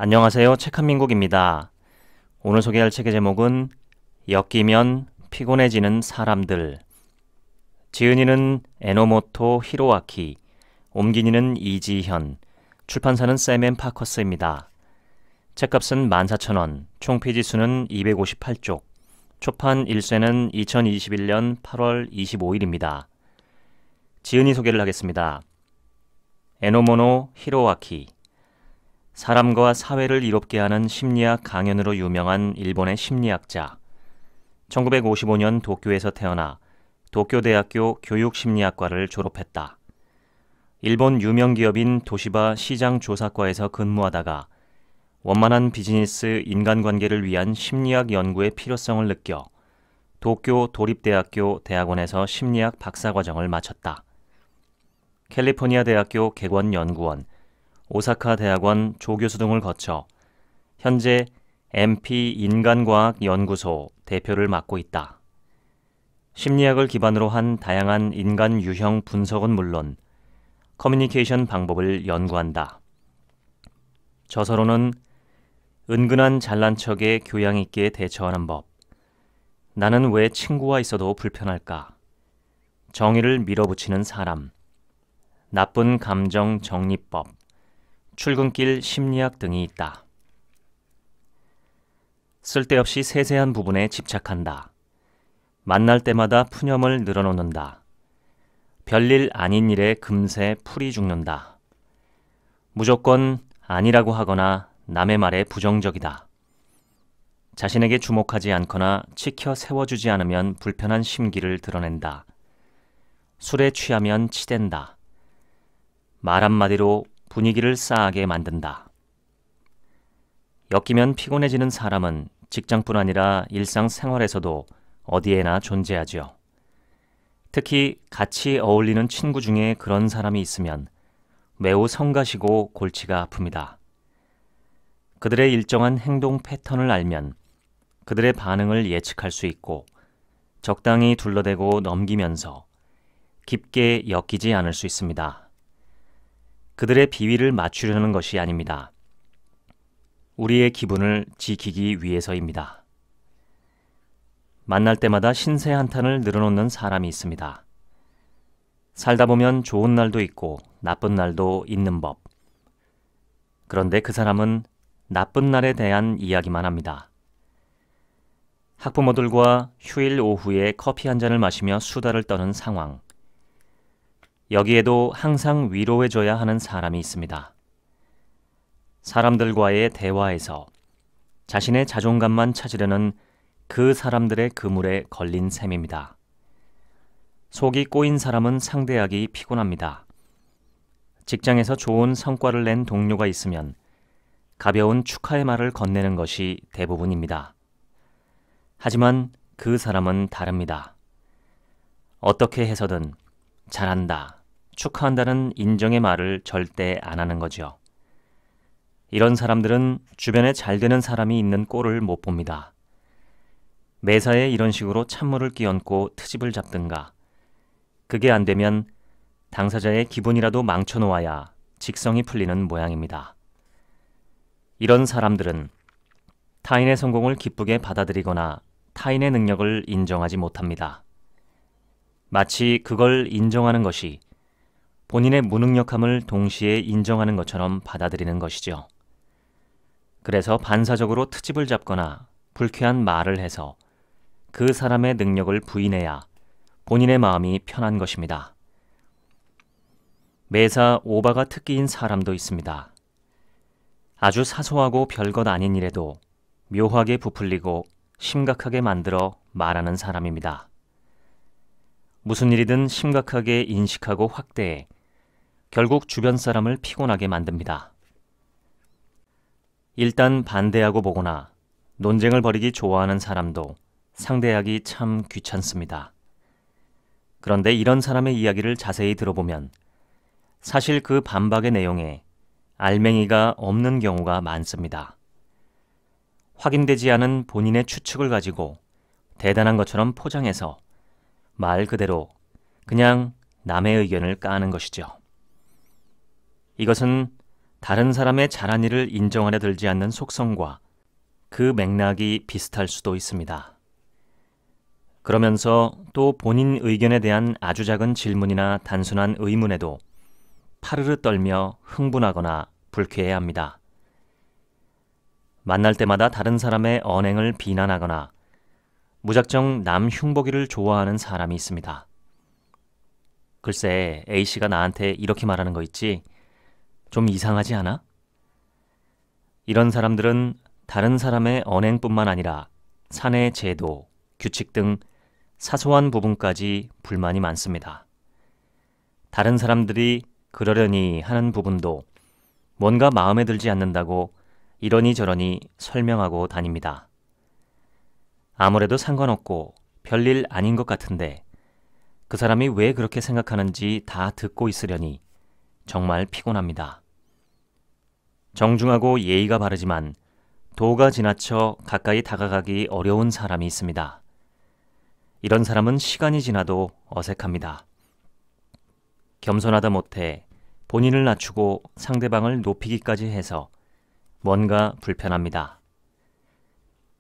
안녕하세요. 책한민국입니다. 오늘 소개할 책의 제목은 엮이면 피곤해지는 사람들. 지은이는 에노모토 히로아키, 옮긴이는 이지현, 출판사는 샘앤파커스입니다. 책값은 14,000원, 총 페이지수는 258쪽, 초판 1쇄는 2021년 8월 25일입니다. 지은이 소개를 하겠습니다. 에노모노 히로아키, 사람과 사회를 이롭게 하는 심리학 강연으로 유명한 일본의 심리학자. 1955년 도쿄에서 태어나 도쿄대학교 교육심리학과를 졸업했다. 일본 유명 기업인 도시바 시장조사과에서 근무하다가 원만한 비즈니스 인간관계를 위한 심리학 연구의 필요성을 느껴 도쿄 도립대학교 대학원에서 심리학 박사과정을 마쳤다. 캘리포니아 대학교 객원연구원, 오사카 대학원 조교수 등을 거쳐 현재 MP 인간과학연구소 대표를 맡고 있다. 심리학을 기반으로 한 다양한 인간 유형 분석은 물론 커뮤니케이션 방법을 연구한다. 저서로는 은근한 잘난 척에 교양 있게 대처하는 법, 나는 왜 친구와 있어도 불편할까, 정의를 밀어붙이는 사람, 나쁜 감정 정리법, 출근길 심리학 등이 있다. 쓸데없이 세세한 부분에 집착한다. 만날 때마다 푸념을 늘어놓는다. 별일 아닌 일에 금세 풀이 죽는다. 무조건 아니라고 하거나 남의 말에 부정적이다. 자신에게 주목하지 않거나 치켜 세워주지 않으면 불편한 심기를 드러낸다. 술에 취하면 치댄다. 말 한마디로 분위기를 싸하게 만든다. 엮이면 피곤해지는 사람은 직장뿐 아니라 일상생활에서도 어디에나 존재하죠. 특히 같이 어울리는 친구 중에 그런 사람이 있으면 매우 성가시고 골치가 아픕니다. 그들의 일정한 행동 패턴을 알면 그들의 반응을 예측할 수 있고 적당히 둘러대고 넘기면서 깊게 엮이지 않을 수 있습니다. 그들의 비위를 맞추려는 것이 아닙니다. 우리의 기분을 지키기 위해서입니다. 만날 때마다 신세 한탄을 늘어놓는 사람이 있습니다. 살다 보면 좋은 날도 있고 나쁜 날도 있는 법. 그런데 그 사람은 나쁜 날에 대한 이야기만 합니다. 학부모들과 휴일 오후에 커피 한 잔을 마시며 수다를 떠는 상황. 여기에도 항상 위로해줘야 하는 사람이 있습니다. 사람들과의 대화에서 자신의 자존감만 찾으려는 그 사람들의 그물에 걸린 셈입니다. 속이 꼬인 사람은 상대하기 피곤합니다. 직장에서 좋은 성과를 낸 동료가 있으면 가벼운 축하의 말을 건네는 것이 대부분입니다. 하지만 그 사람은 다릅니다. 어떻게 해서든 잘한다, 축하한다는 인정의 말을 절대 안 하는 거죠. 이런 사람들은 주변에 잘 되는 사람이 있는 꼴을 못 봅니다. 매사에 이런 식으로 찬물을 끼얹고 트집을 잡든가, 그게 안 되면 당사자의 기분이라도 망쳐놓아야 직성이 풀리는 모양입니다. 이런 사람들은 타인의 성공을 기쁘게 받아들이거나 타인의 능력을 인정하지 못합니다. 마치 그걸 인정하는 것이 본인의 무능력함을 동시에 인정하는 것처럼 받아들이는 것이죠. 그래서 반사적으로 트집을 잡거나 불쾌한 말을 해서 그 사람의 능력을 부인해야 본인의 마음이 편한 것입니다. 매사 오바가 특기인 사람도 있습니다. 아주 사소하고 별것 아닌 일에도 묘하게 부풀리고 심각하게 만들어 말하는 사람입니다. 무슨 일이든 심각하게 인식하고 확대해 결국 주변 사람을 피곤하게 만듭니다. 일단 반대하고 보거나 논쟁을 벌이기 좋아하는 사람도 상대하기 참 귀찮습니다. 그런데 이런 사람의 이야기를 자세히 들어보면 사실 그 반박의 내용에 알맹이가 없는 경우가 많습니다. 확인되지 않은 본인의 추측을 가지고 대단한 것처럼 포장해서 말 그대로 그냥 남의 의견을 까는 것이죠. 이것은 다른 사람의 잘한 일을 인정하려 들지 않는 속성과 그 맥락이 비슷할 수도 있습니다. 그러면서 또 본인 의견에 대한 아주 작은 질문이나 단순한 의문에도 파르르 떨며 흥분하거나 불쾌해합니다. 만날 때마다 다른 사람의 언행을 비난하거나 무작정 남 흉보기를 좋아하는 사람이 있습니다. 글쎄, A씨가 나한테 이렇게 말하는 거 있지? 좀 이상하지 않아? 이런 사람들은 다른 사람의 언행뿐만 아니라 사내 제도, 규칙 등 사소한 부분까지 불만이 많습니다. 다른 사람들이 그러려니 하는 부분도 뭔가 마음에 들지 않는다고 이러니 저러니 설명하고 다닙니다. 아무래도 상관없고 별일 아닌 것 같은데 그 사람이 왜 그렇게 생각하는지 다 듣고 있으려니 정말 피곤합니다. 정중하고 예의가 바르지만 도가 지나쳐 가까이 다가가기 어려운 사람이 있습니다. 이런 사람은 시간이 지나도 어색합니다. 겸손하다 못해 본인을 낮추고 상대방을 높이기까지 해서 뭔가 불편합니다.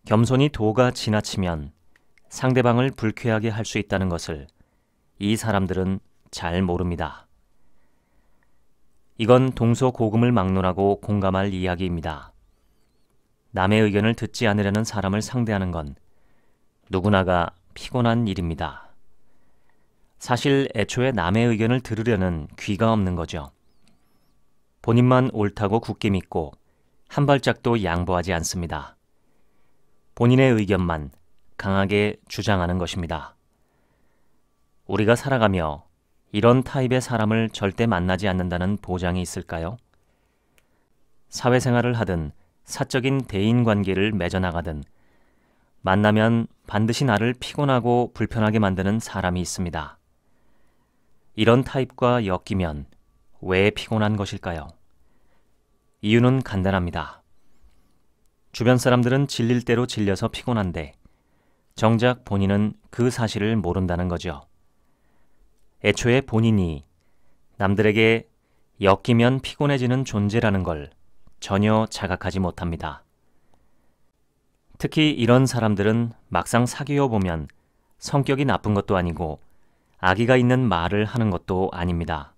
겸손이 도가 지나치면 상대방을 불쾌하게 할 수 있다는 것을 이 사람들은 잘 모릅니다. 이건 동서고금을 막론하고 공감할 이야기입니다. 남의 의견을 듣지 않으려는 사람을 상대하는 건 누구나가 피곤한 일입니다. 사실 애초에 남의 의견을 들으려는 귀가 없는 거죠. 본인만 옳다고 굳게 믿고 한 발짝도 양보하지 않습니다. 본인의 의견만 강하게 주장하는 것입니다. 우리가 살아가며 이런 타입의 사람을 절대 만나지 않는다는 보장이 있을까요? 사회생활을 하든 사적인 대인관계를 맺어나가든 만나면 반드시 나를 피곤하고 불편하게 만드는 사람이 있습니다. 이런 타입과 엮이면 왜 피곤한 것일까요? 이유는 간단합니다. 주변 사람들은 질릴 대로 질려서 피곤한데 정작 본인은 그 사실을 모른다는 거죠. 애초에 본인이 남들에게 엮이면 피곤해지는 존재라는 걸 전혀 자각하지 못합니다. 특히 이런 사람들은 막상 사귀어 보면 성격이 나쁜 것도 아니고 악의가 있는 말을 하는 것도 아닙니다.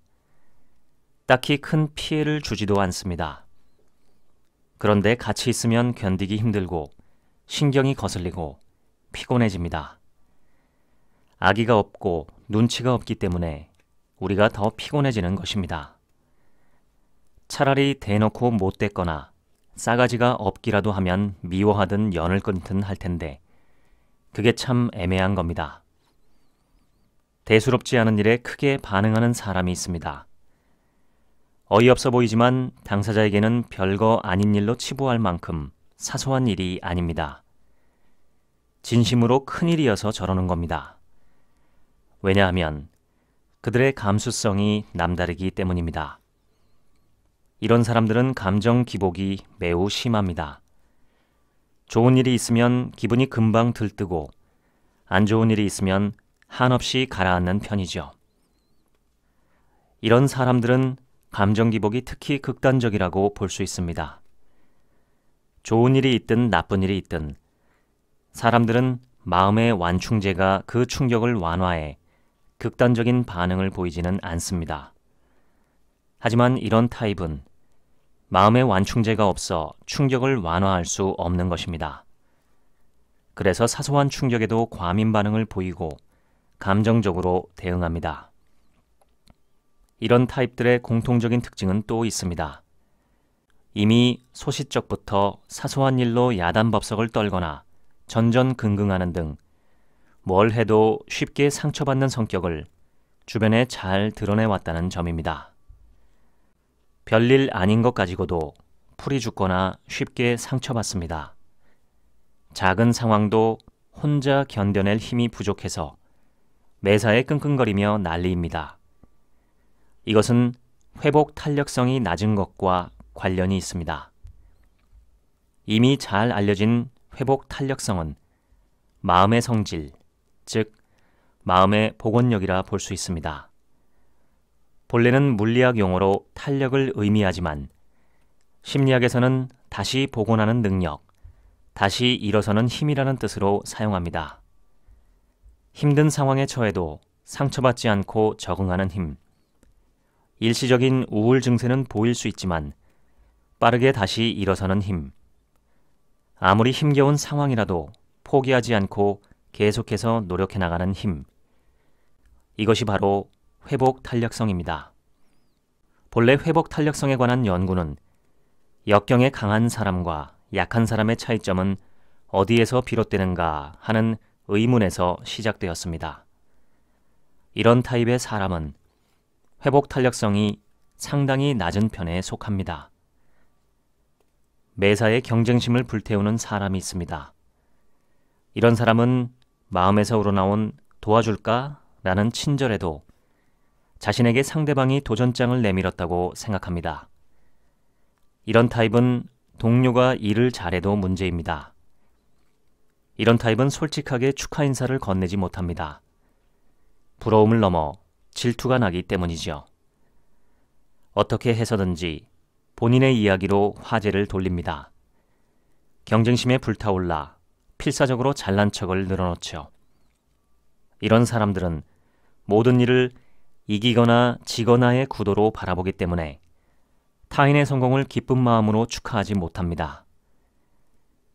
딱히 큰 피해를 주지도 않습니다. 그런데 같이 있으면 견디기 힘들고 신경이 거슬리고 피곤해집니다. 악의가 없고 눈치가 없기 때문에 우리가 더 피곤해지는 것입니다. 차라리 대놓고 못됐거나 싸가지가 없기라도 하면 미워하든 연을 끊든 할 텐데 그게 참 애매한 겁니다. 대수롭지 않은 일에 크게 반응하는 사람이 있습니다. 어이없어 보이지만 당사자에게는 별거 아닌 일로 치부할 만큼 사소한 일이 아닙니다. 진심으로 큰일이어서 저러는 겁니다. 왜냐하면 그들의 감수성이 남다르기 때문입니다. 이런 사람들은 감정 기복이 매우 심합니다. 좋은 일이 있으면 기분이 금방 들뜨고 안 좋은 일이 있으면 한없이 가라앉는 편이죠. 이런 사람들은 감정 기복이 특히 극단적이라고 볼 수 있습니다. 좋은 일이 있든 나쁜 일이 있든 사람들은 마음의 완충제가 그 충격을 완화해 극단적인 반응을 보이지는 않습니다. 하지만 이런 타입은 마음의 완충제가 없어 충격을 완화할 수 없는 것입니다. 그래서 사소한 충격에도 과민 반응을 보이고 감정적으로 대응합니다. 이런 타입들의 공통적인 특징은 또 있습니다. 이미 소시적부터 사소한 일로 야단법석을 떨거나 전전긍긍하는 등 뭘 해도 쉽게 상처받는 성격을 주변에 잘 드러내왔다는 점입니다. 별일 아닌 것 가지고도 풀이 죽거나 쉽게 상처받습니다. 작은 상황도 혼자 견뎌낼 힘이 부족해서 매사에 끙끙거리며 난리입니다. 이것은 회복 탄력성이 낮은 것과 관련이 있습니다. 이미 잘 알려진 회복 탄력성은 마음의 성질, 즉 마음의 복원력이라 볼 수 있습니다. 본래는 물리학 용어로 탄력을 의미하지만 심리학에서는 다시 복원하는 능력, 다시 일어서는 힘이라는 뜻으로 사용합니다. 힘든 상황에 처해도 상처받지 않고 적응하는 힘. 일시적인 우울 증세는 보일 수 있지만 빠르게 다시 일어서는 힘. 아무리 힘겨운 상황이라도 포기하지 않고 계속해서 노력해 나가는 힘. 이것이 바로 회복 탄력성입니다. 본래 회복 탄력성에 관한 연구는 역경에 강한 사람과 약한 사람의 차이점은 어디에서 비롯되는가 하는 의문에서 시작되었습니다. 이런 타입의 사람은 회복 탄력성이 상당히 낮은 편에 속합니다. 매사에 경쟁심을 불태우는 사람이 있습니다. 이런 사람은 마음에서 우러나온 도와줄까? 라는 친절에도 자신에게 상대방이 도전장을 내밀었다고 생각합니다. 이런 타입은 동료가 일을 잘해도 문제입니다. 이런 타입은 솔직하게 축하 인사를 건네지 못합니다. 부러움을 넘어 질투가 나기 때문이죠. 어떻게 해서든지 본인의 이야기로 화제를 돌립니다. 경쟁심에 불타올라 필사적으로 잘난 척을 늘어놓죠. 이런 사람들은 모든 일을 이기거나 지거나의 구도로 바라보기 때문에 타인의 성공을 기쁜 마음으로 축하하지 못합니다.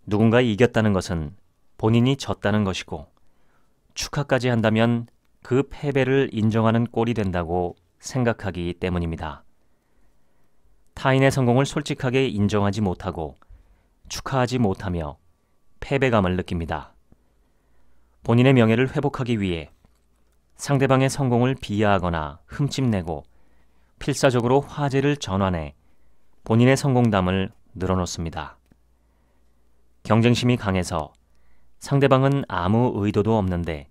누군가 이겼다는 것은 본인이 졌다는 것이고 축하까지 한다면 그 패배를 인정하는 꼴이 된다고 생각하기 때문입니다. 타인의 성공을 솔직하게 인정하지 못하고 축하하지 못하며 패배감을 느낍니다. 본인의 명예를 회복하기 위해 상대방의 성공을 비하하거나 흠집내고 필사적으로 화제를 전환해 본인의 성공담을 늘어놓습니다. 경쟁심이 강해서 상대방은 아무 의도도 없는데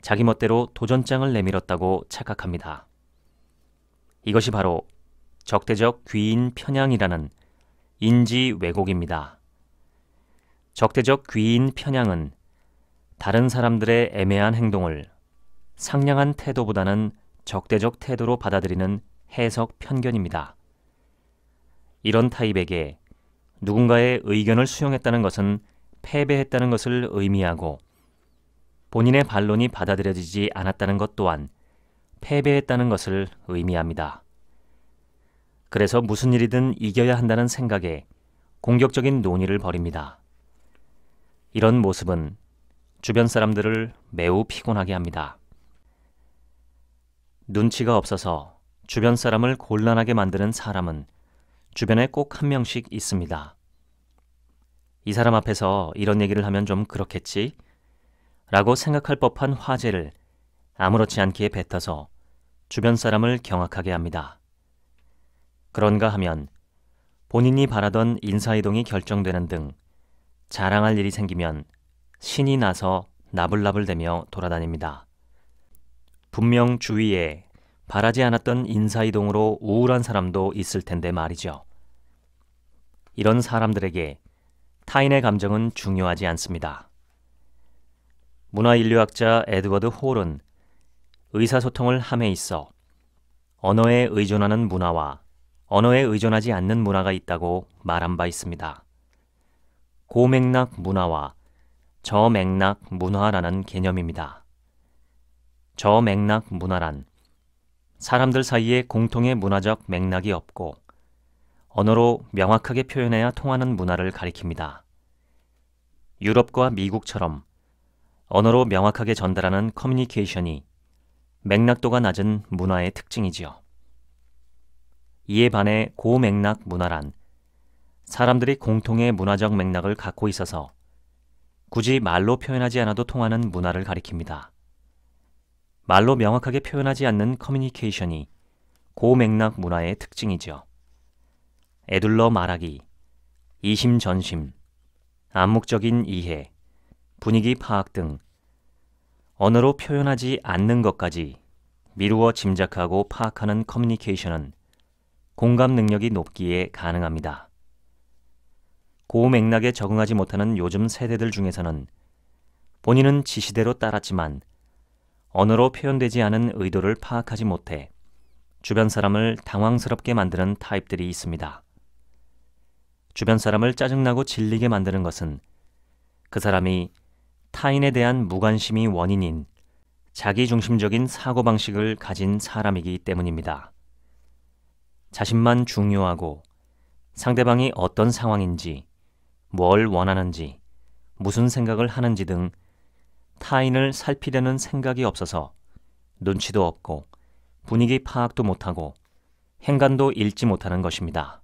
자기 멋대로 도전장을 내밀었다고 착각합니다. 이것이 바로 적대적 귀인 편향이라는 인지 왜곡입니다. 적대적 귀인 편향은 다른 사람들의 애매한 행동을 상냥한 태도보다는 적대적 태도로 받아들이는 해석 편견입니다. 이런 타입에게 누군가의 의견을 수용했다는 것은 패배했다는 것을 의미하고 본인의 반론이 받아들여지지 않았다는 것 또한 패배했다는 것을 의미합니다. 그래서 무슨 일이든 이겨야 한다는 생각에 공격적인 논의를 벌입니다. 이런 모습은 주변 사람들을 매우 피곤하게 합니다. 눈치가 없어서 주변 사람을 곤란하게 만드는 사람은 주변에 꼭 한 명씩 있습니다. 이 사람 앞에서 이런 얘기를 하면 좀 그렇겠지? 라고 생각할 법한 화제를 아무렇지 않게 뱉어서 주변 사람을 경악하게 합니다. 그런가 하면 본인이 바라던 인사이동이 결정되는 등 자랑할 일이 생기면 신이 나서 나불나불대며 돌아다닙니다. 분명 주위에 바라지 않았던 인사이동으로 우울한 사람도 있을 텐데 말이죠. 이런 사람들에게 타인의 감정은 중요하지 않습니다. 문화인류학자 에드워드 홀은 의사소통을 함에 있어 언어에 의존하는 문화와 언어에 의존하지 않는 문화가 있다고 말한 바 있습니다. 고맥락 문화와 저맥락 문화라는 개념입니다. 저맥락 문화란 사람들 사이에 공통의 문화적 맥락이 없고 언어로 명확하게 표현해야 통하는 문화를 가리킵니다. 유럽과 미국처럼 언어로 명확하게 전달하는 커뮤니케이션이 맥락도가 낮은 문화의 특징이지요. 이에 반해 고맥락 문화란 사람들이 공통의 문화적 맥락을 갖고 있어서 굳이 말로 표현하지 않아도 통하는 문화를 가리킵니다. 말로 명확하게 표현하지 않는 커뮤니케이션이 고맥락 문화의 특징이죠. 에둘러 말하기, 이심전심, 암묵적인 이해, 분위기 파악 등 언어로 표현하지 않는 것까지 미루어 짐작하고 파악하는 커뮤니케이션은 공감 능력이 높기에 가능합니다. 고맥락에 적응하지 못하는 요즘 세대들 중에서는 본인은 지시대로 따랐지만 언어로 표현되지 않은 의도를 파악하지 못해 주변 사람을 당황스럽게 만드는 타입들이 있습니다. 주변 사람을 짜증나고 질리게 만드는 것은 그 사람이 타인에 대한 무관심이 원인인 자기중심적인 사고방식을 가진 사람이기 때문입니다. 자신만 중요하고 상대방이 어떤 상황인지, 뭘 원하는지, 무슨 생각을 하는지 등 타인을 살피려는 생각이 없어서 눈치도 없고 분위기 파악도 못하고 행간도 읽지 못하는 것입니다.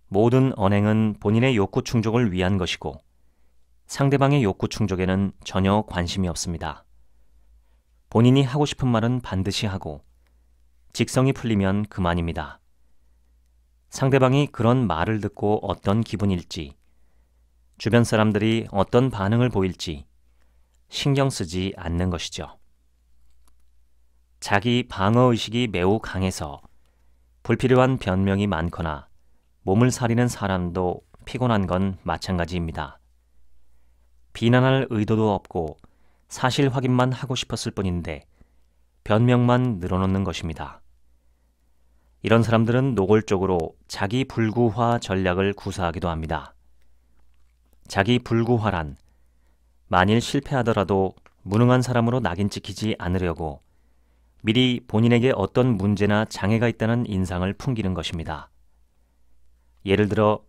모든 언행은 본인의 욕구 충족을 위한 것이고 상대방의 욕구 충족에는 전혀 관심이 없습니다. 본인이 하고 싶은 말은 반드시 하고 직성이 풀리면 그만입니다. 상대방이 그런 말을 듣고 어떤 기분일지, 주변 사람들이 어떤 반응을 보일지 신경 쓰지 않는 것이죠. 자기 방어의식이 매우 강해서 불필요한 변명이 많거나 몸을 사리는 사람도 피곤한 건 마찬가지입니다. 비난할 의도도 없고 사실 확인만 하고 싶었을 뿐인데 변명만 늘어놓는 것입니다. 이런 사람들은 노골적으로 자기 불구화 전략을 구사하기도 합니다. 자기 불구화란 만일 실패하더라도 무능한 사람으로 낙인 찍히지 않으려고 미리 본인에게 어떤 문제나 장애가 있다는 인상을 풍기는 것입니다. 예를 들어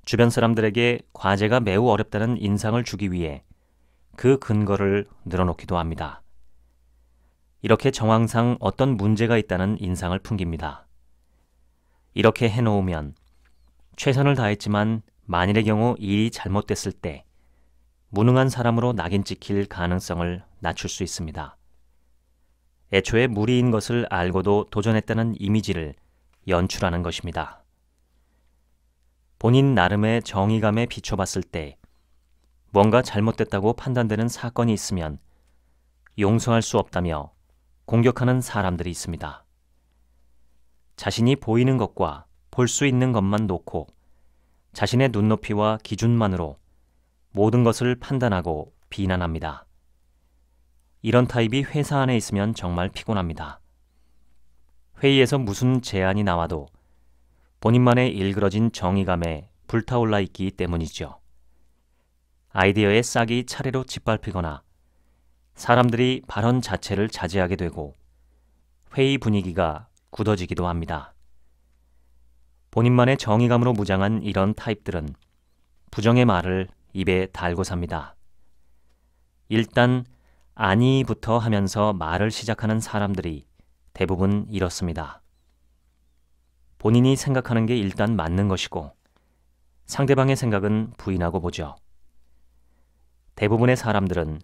주변 사람들에게 과제가 매우 어렵다는 인상을 주기 위해 그 근거를 늘어놓기도 합니다. 이렇게 정황상 어떤 문제가 있다는 인상을 풍깁니다. 이렇게 해놓으면 최선을 다했지만 만일의 경우 일이 잘못됐을 때 무능한 사람으로 낙인 찍힐 가능성을 낮출 수 있습니다. 애초에 무리인 것을 알고도 도전했다는 이미지를 연출하는 것입니다. 본인 나름의 정의감에 비춰봤을 때 뭔가 잘못됐다고 판단되는 사건이 있으면 용서할 수 없다며 공격하는 사람들이 있습니다. 자신이 보이는 것과 볼 수 있는 것만 놓고 자신의 눈높이와 기준만으로 모든 것을 판단하고 비난합니다. 이런 타입이 회사 안에 있으면 정말 피곤합니다. 회의에서 무슨 제안이 나와도 본인만의 일그러진 정의감에 불타올라 있기 때문이죠. 아이디어의 싹이 차례로 짓밟히거나 사람들이 발언 자체를 자제하게 되고 회의 분위기가 굳어지기도 합니다. 본인만의 정의감으로 무장한 이런 타입들은 부정의 말을 입에 달고 삽니다. 일단 아니부터 하면서 말을 시작하는 사람들이 대부분 이렇습니다. 본인이 생각하는 게 일단 맞는 것이고 상대방의 생각은 부인하고 보죠. 대부분의 사람들은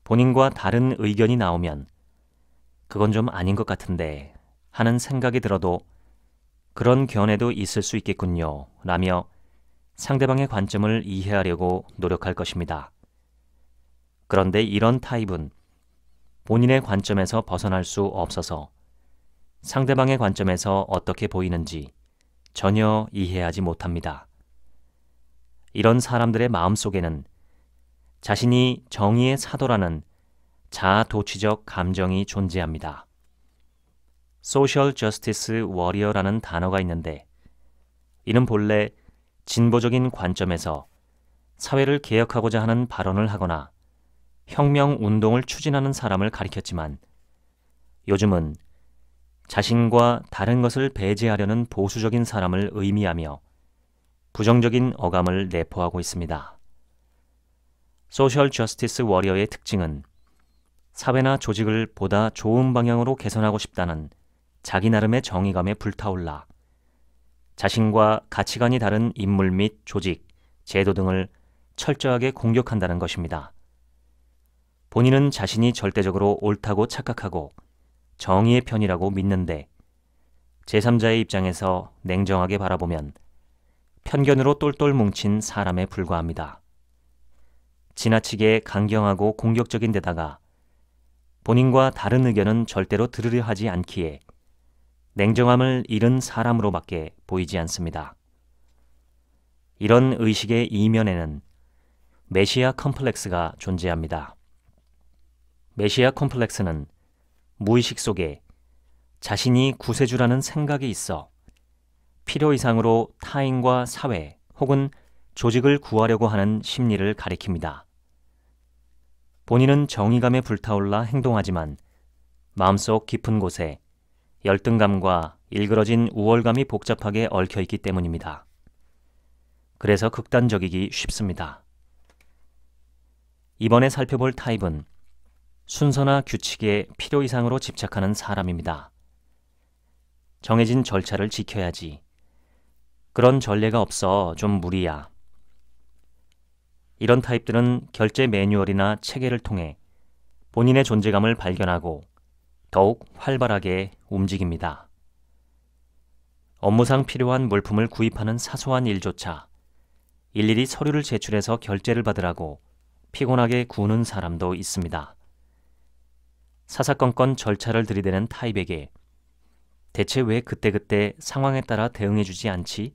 본인과 다른 의견이 나오면 그건 좀 아닌 것 같은데 하는 생각이 들어도 그런 견해도 있을 수 있겠군요 라며 상대방의 관점을 이해하려고 노력할 것입니다. 그런데 이런 타입은 본인의 관점에서 벗어날 수 없어서 상대방의 관점에서 어떻게 보이는지 전혀 이해하지 못합니다. 이런 사람들의 마음속에는 자신이 정의의 사도라는 자아도취적 감정이 존재합니다. 소셜 저스티스 워리어라는 단어가 있는데 이는 본래 진보적인 관점에서 사회를 개혁하고자 하는 발언을 하거나 혁명운동을 추진하는 사람을 가리켰지만 요즘은 자신과 다른 것을 배제하려는 보수적인 사람을 의미하며 부정적인 어감을 내포하고 있습니다. 소셜 저스티스 워리어의 특징은 사회나 조직을 보다 좋은 방향으로 개선하고 싶다는 자기 나름의 정의감에 불타올라 자신과 가치관이 다른 인물 및 조직, 제도 등을 철저하게 공격한다는 것입니다. 본인은 자신이 절대적으로 옳다고 착각하고 정의의 편이라고 믿는데 제3자의 입장에서 냉정하게 바라보면 편견으로 똘똘 뭉친 사람에 불과합니다. 지나치게 강경하고 공격적인 데다가 본인과 다른 의견은 절대로 들으려 하지 않기에 냉정함을 잃은 사람으로밖에 보이지 않습니다. 이런 의식의 이면에는 메시아 컴플렉스가 존재합니다. 메시아 컴플렉스는 무의식 속에 자신이 구세주라는 생각이 있어 필요 이상으로 타인과 사회 혹은 조직을 구하려고 하는 심리를 가리킵니다. 본인은 정의감에 불타올라 행동하지만 마음속 깊은 곳에 열등감과 일그러진 우월감이 복잡하게 얽혀 있기 때문입니다. 그래서 극단적이기 쉽습니다. 이번에 살펴볼 타입은 순서나 규칙에 필요 이상으로 집착하는 사람입니다. 정해진 절차를 지켜야지. 그런 전례가 없어 좀 무리야. 이런 타입들은 결제 매뉴얼이나 체계를 통해 본인의 존재감을 발견하고 더욱 활발하게 움직입니다. 업무상 필요한 물품을 구입하는 사소한 일조차 일일이 서류를 제출해서 결제를 받으라고 피곤하게 구는 사람도 있습니다. 사사건건 절차를 들이대는 타입에게 대체 왜 그때그때 상황에 따라 대응해주지 않지?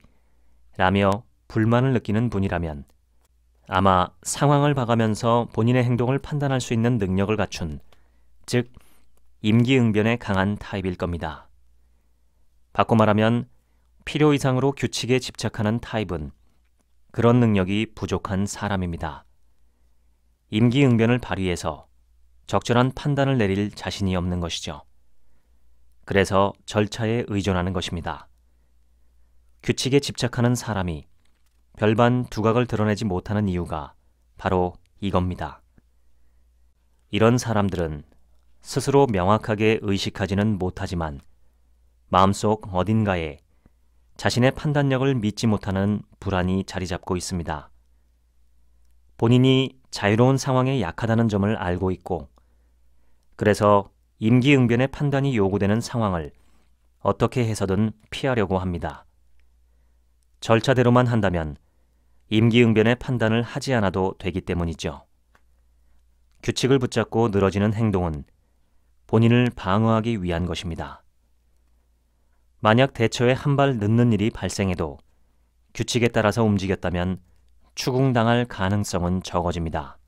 라며 불만을 느끼는 분이라면 아마 상황을 봐가면서 본인의 행동을 판단할 수 있는 능력을 갖춘, 즉 임기응변에 강한 타입일 겁니다. 바꿔 말하면 필요 이상으로 규칙에 집착하는 타입은 그런 능력이 부족한 사람입니다. 임기응변을 발휘해서 적절한 판단을 내릴 자신이 없는 것이죠. 그래서 절차에 의존하는 것입니다. 규칙에 집착하는 사람이 별반 두각을 드러내지 못하는 이유가 바로 이겁니다. 이런 사람들은 스스로 명확하게 의식하지는 못하지만 마음속 어딘가에 자신의 판단력을 믿지 못하는 불안이 자리 잡고 있습니다. 본인이 자유로운 상황에 약하다는 점을 알고 있고, 그래서 임기응변의 판단이 요구되는 상황을 어떻게 해서든 피하려고 합니다. 절차대로만 한다면 임기응변의 판단을 하지 않아도 되기 때문이죠. 규칙을 붙잡고 늘어지는 행동은 본인을 방어하기 위한 것입니다. 만약 대처에 한 발 늦는 일이 발생해도 규칙에 따라서 움직였다면 추궁당할 가능성은 적어집니다.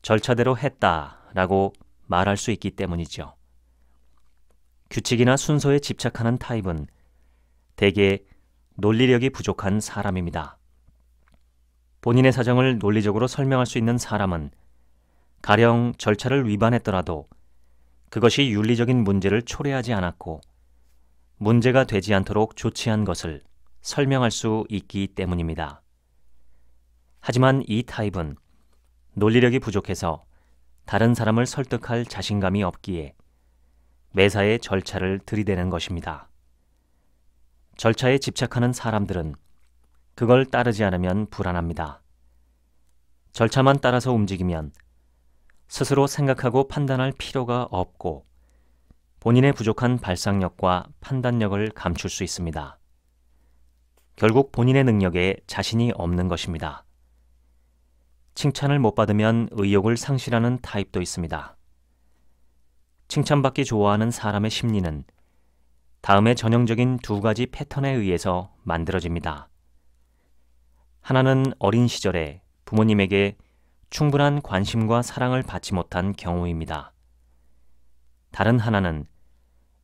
절차대로 했다라고 말할 수 있기 때문이죠. 규칙이나 순서에 집착하는 타입은 대개 논리력이 부족한 사람입니다. 본인의 사정을 논리적으로 설명할 수 있는 사람은 가령 절차를 위반했더라도 그것이 윤리적인 문제를 초래하지 않았고 문제가 되지 않도록 조치한 것을 설명할 수 있기 때문입니다. 하지만 이 타입은 논리력이 부족해서 다른 사람을 설득할 자신감이 없기에 매사에 절차를 들이대는 것입니다. 절차에 집착하는 사람들은 그걸 따르지 않으면 불안합니다. 절차만 따라서 움직이면 스스로 생각하고 판단할 필요가 없고 본인의 부족한 발상력과 판단력을 감출 수 있습니다. 결국 본인의 능력에 자신이 없는 것입니다. 칭찬을 못 받으면 의욕을 상실하는 타입도 있습니다. 칭찬받기 좋아하는 사람의 심리는 다음의 전형적인 두 가지 패턴에 의해서 만들어집니다. 하나는 어린 시절에 부모님에게 충분한 관심과 사랑을 받지 못한 경우입니다. 다른 하나는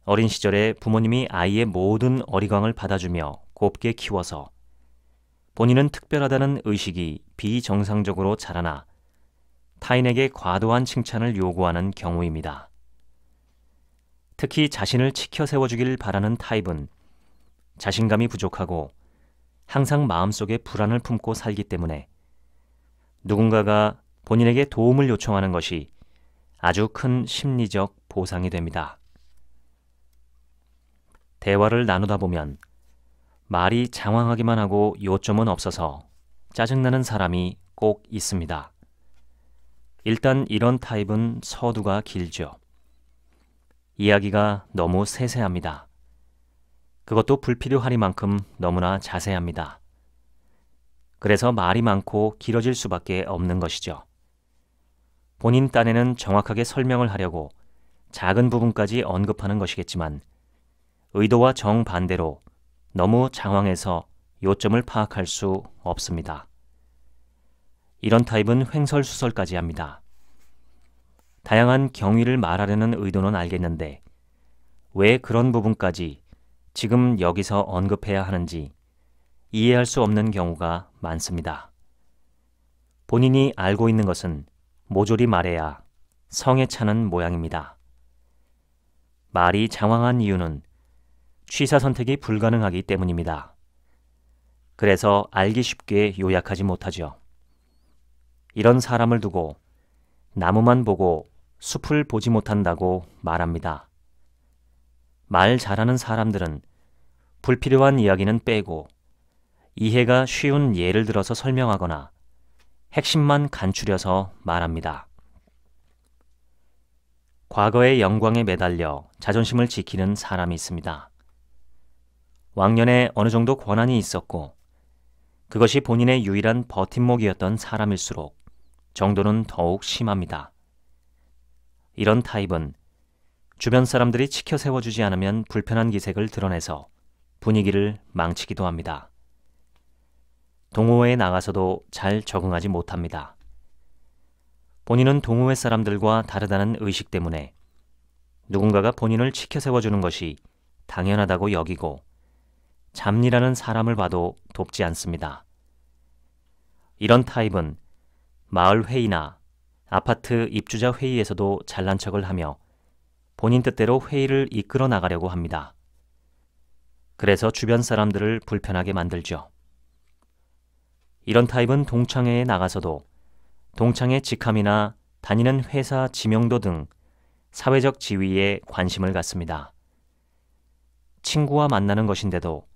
어린 시절에 부모님이 아이의 모든 어리광을 받아주며 곱게 키워서 본인은 특별하다는 의식이 비정상적으로 자라나 타인에게 과도한 칭찬을 요구하는 경우입니다. 특히 자신을 치켜 세워주길 바라는 타입은 자신감이 부족하고 항상 마음속에 불안을 품고 살기 때문에 누군가가 본인에게 도움을 요청하는 것이 아주 큰 심리적 보상이 됩니다. 대화를 나누다 보면 말이 장황하기만 하고 요점은 없어서 짜증나는 사람이 꼭 있습니다. 일단 이런 타입은 서두가 길죠. 이야기가 너무 세세합니다. 그것도 불필요하리만큼 너무나 자세합니다. 그래서 말이 많고 길어질 수밖에 없는 것이죠. 본인 딴에는 정확하게 설명을 하려고 작은 부분까지 언급하는 것이겠지만 의도와 정반대로 너무 장황해서 요점을 파악할 수 없습니다. 이런 타입은 횡설수설까지 합니다. 다양한 경위를 말하려는 의도는 알겠는데 왜 그런 부분까지 지금 여기서 언급해야 하는지 이해할 수 없는 경우가 많습니다. 본인이 알고 있는 것은 모조리 말해야 성에 차는 모양입니다. 말이 장황한 이유는 취사 선택이 불가능하기 때문입니다. 그래서 알기 쉽게 요약하지 못하죠. 이런 사람을 두고 나무만 보고 숲을 보지 못한다고 말합니다. 말 잘하는 사람들은 불필요한 이야기는 빼고 이해가 쉬운 예를 들어서 설명하거나 핵심만 간추려서 말합니다. 과거의 영광에 매달려 자존심을 지키는 사람이 있습니다. 왕년에 어느 정도 권한이 있었고 그것이 본인의 유일한 버팀목이었던 사람일수록 정도는 더욱 심합니다. 이런 타입은 주변 사람들이 치켜 세워주지 않으면 불편한 기색을 드러내서 분위기를 망치기도 합니다. 동호회에 나가서도 잘 적응하지 못합니다. 본인은 동호회 사람들과 다르다는 의식 때문에 누군가가 본인을 치켜 세워주는 것이 당연하다고 여기고 잡일하는 사람을 봐도 돕지 않습니다. 이런 타입은 마을 회의나 아파트 입주자 회의에서도 잘난 척을 하며 본인 뜻대로 회의를 이끌어 나가려고 합니다. 그래서 주변 사람들을 불편하게 만들죠. 이런 타입은 동창회에 나가서도 동창회 직함이나 다니는 회사 지명도 등 사회적 지위에 관심을 갖습니다. 친구와 만나는 것인데도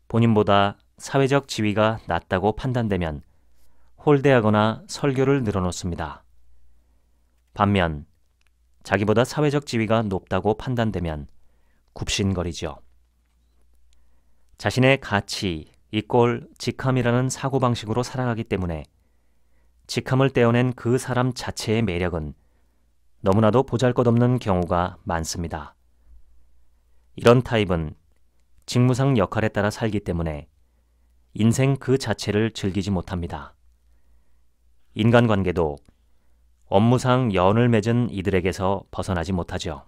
본인보다 사회적 지위가 낮다고 판단되면 홀대하거나 설교를 늘어놓습니다. 반면 자기보다 사회적 지위가 높다고 판단되면 굽신거리죠. 자신의 가치 이꼴 직함이라는 사고방식으로 살아가기 때문에 직함을 떼어낸 그 사람 자체의 매력은 너무나도 보잘것없는 경우가 많습니다. 이런 타입은 직무상 역할에 따라 살기 때문에 인생 그 자체를 즐기지 못합니다. 인간관계도 업무상 연을 맺은 이들에게서 벗어나지 못하죠.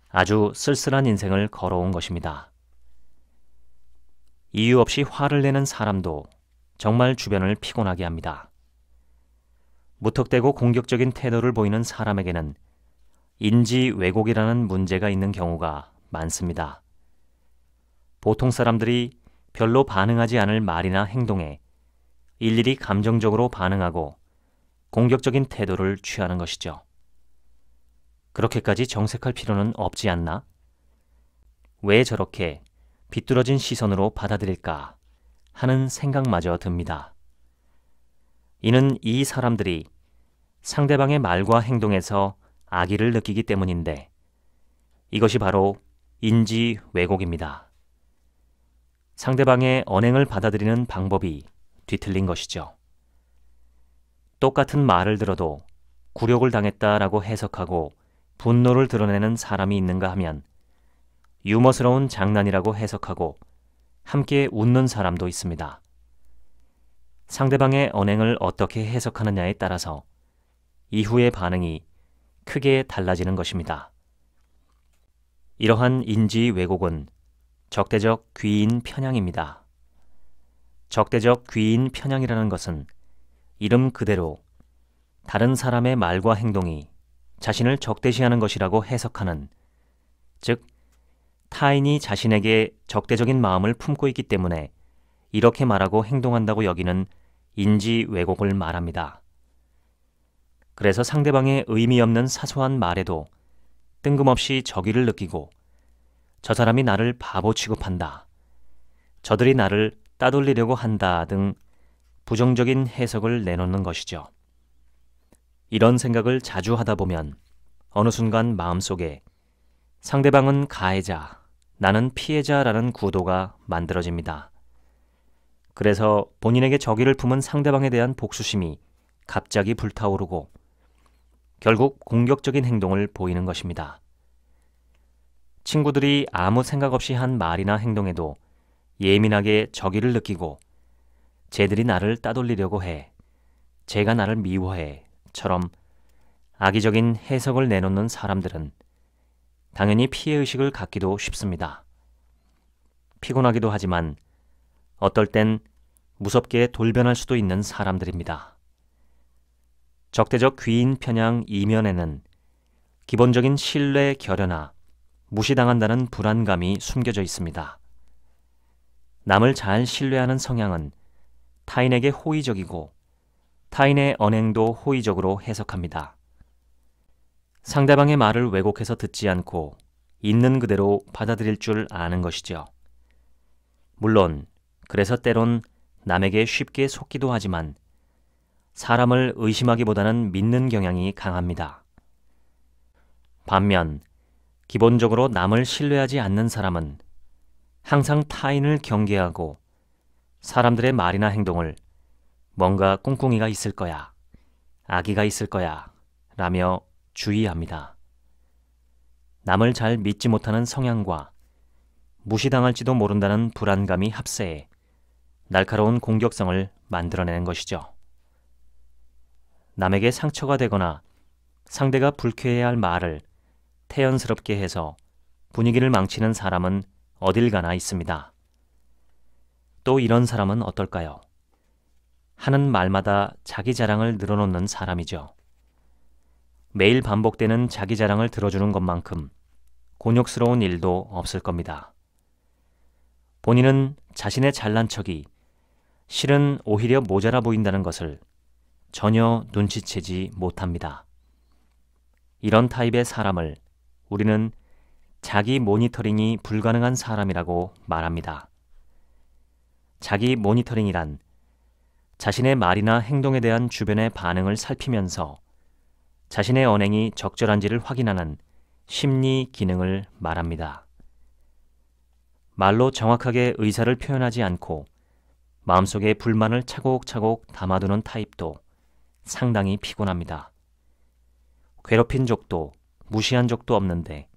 아주 쓸쓸한 인생을 걸어온 것입니다. 이유 없이 화를 내는 사람도 정말 주변을 피곤하게 합니다. 무턱대고 공격적인 태도를 보이는 사람에게는 인지 왜곡이라는 문제가 있는 경우가 많습니다. 보통 사람들이 별로 반응하지 않을 말이나 행동에 일일이 감정적으로 반응하고 공격적인 태도를 취하는 것이죠. 그렇게까지 정색할 필요는 없지 않나? 왜 저렇게 비뚤어진 시선으로 받아들일까 하는 생각마저 듭니다. 이는 이 사람들이 상대방의 말과 행동에서 악의를 느끼기 때문인데 이것이 바로 인지 왜곡입니다. 상대방의 언행을 받아들이는 방법이 뒤틀린 것이죠. 똑같은 말을 들어도 굴욕을 당했다라고 해석하고 분노를 드러내는 사람이 있는가 하면 유머스러운 장난이라고 해석하고 함께 웃는 사람도 있습니다. 상대방의 언행을 어떻게 해석하느냐에 따라서 이후의 반응이 크게 달라지는 것입니다. 이러한 인지 왜곡은 적대적 귀인 편향입니다. 적대적 귀인 편향이라는 것은 이름 그대로 다른 사람의 말과 행동이 자신을 적대시하는 것이라고 해석하는, 즉 타인이 자신에게 적대적인 마음을 품고 있기 때문에 이렇게 말하고 행동한다고 여기는 인지 왜곡을 말합니다. 그래서 상대방의 의미 없는 사소한 말에도 뜬금없이 적의를 느끼고 저 사람이 나를 바보 취급한다, 저들이 나를 따돌리려고 한다 등 부정적인 해석을 내놓는 것이죠. 이런 생각을 자주 하다 보면 어느 순간 마음속에 상대방은 가해자, 나는 피해자라는 구도가 만들어집니다. 그래서 본인에게 적의를 품은 상대방에 대한 복수심이 갑자기 불타오르고 결국 공격적인 행동을 보이는 것입니다. 친구들이 아무 생각 없이 한 말이나 행동에도 예민하게 적의를 느끼고 쟤들이 나를 따돌리려고 해, 쟤가 나를 미워해 처럼 악의적인 해석을 내놓는 사람들은 당연히 피해의식을 갖기도 쉽습니다. 피곤하기도 하지만 어떨 땐 무섭게 돌변할 수도 있는 사람들입니다. 적대적 귀인 편향 이면에는 기본적인 신뢰 결여나 무시당한다는 불안감이 숨겨져 있습니다. 남을 잘 신뢰하는 성향은 타인에게 호의적이고 타인의 언행도 호의적으로 해석합니다. 상대방의 말을 왜곡해서 듣지 않고 있는 그대로 받아들일 줄 아는 것이죠. 물론 그래서 때론 남에게 쉽게 속기도 하지만 사람을 의심하기보다는 믿는 경향이 강합니다. 반면 기본적으로 남을 신뢰하지 않는 사람은 항상 타인을 경계하고 사람들의 말이나 행동을 뭔가 꿍꿍이가 있을 거야, 악의가 있을 거야 라며 주의합니다. 남을 잘 믿지 못하는 성향과 무시당할지도 모른다는 불안감이 합세해 날카로운 공격성을 만들어내는 것이죠. 남에게 상처가 되거나 상대가 불쾌해야 할 말을 태연스럽게 해서 분위기를 망치는 사람은 어딜 가나 있습니다. 또 이런 사람은 어떨까요? 하는 말마다 자기 자랑을 늘어놓는 사람이죠. 매일 반복되는 자기 자랑을 들어주는 것만큼 곤욕스러운 일도 없을 겁니다. 본인은 자신의 잘난 척이 실은 오히려 모자라 보인다는 것을 전혀 눈치채지 못합니다. 이런 타입의 사람을 우리는 자기 모니터링이 불가능한 사람이라고 말합니다. 자기 모니터링이란 자신의 말이나 행동에 대한 주변의 반응을 살피면서 자신의 언행이 적절한지를 확인하는 심리 기능을 말합니다. 말로 정확하게 의사를 표현하지 않고 마음속에 불만을 차곡차곡 담아두는 타입도 상당히 피곤합니다. 괴롭힌 적도 무시한 적도 없는데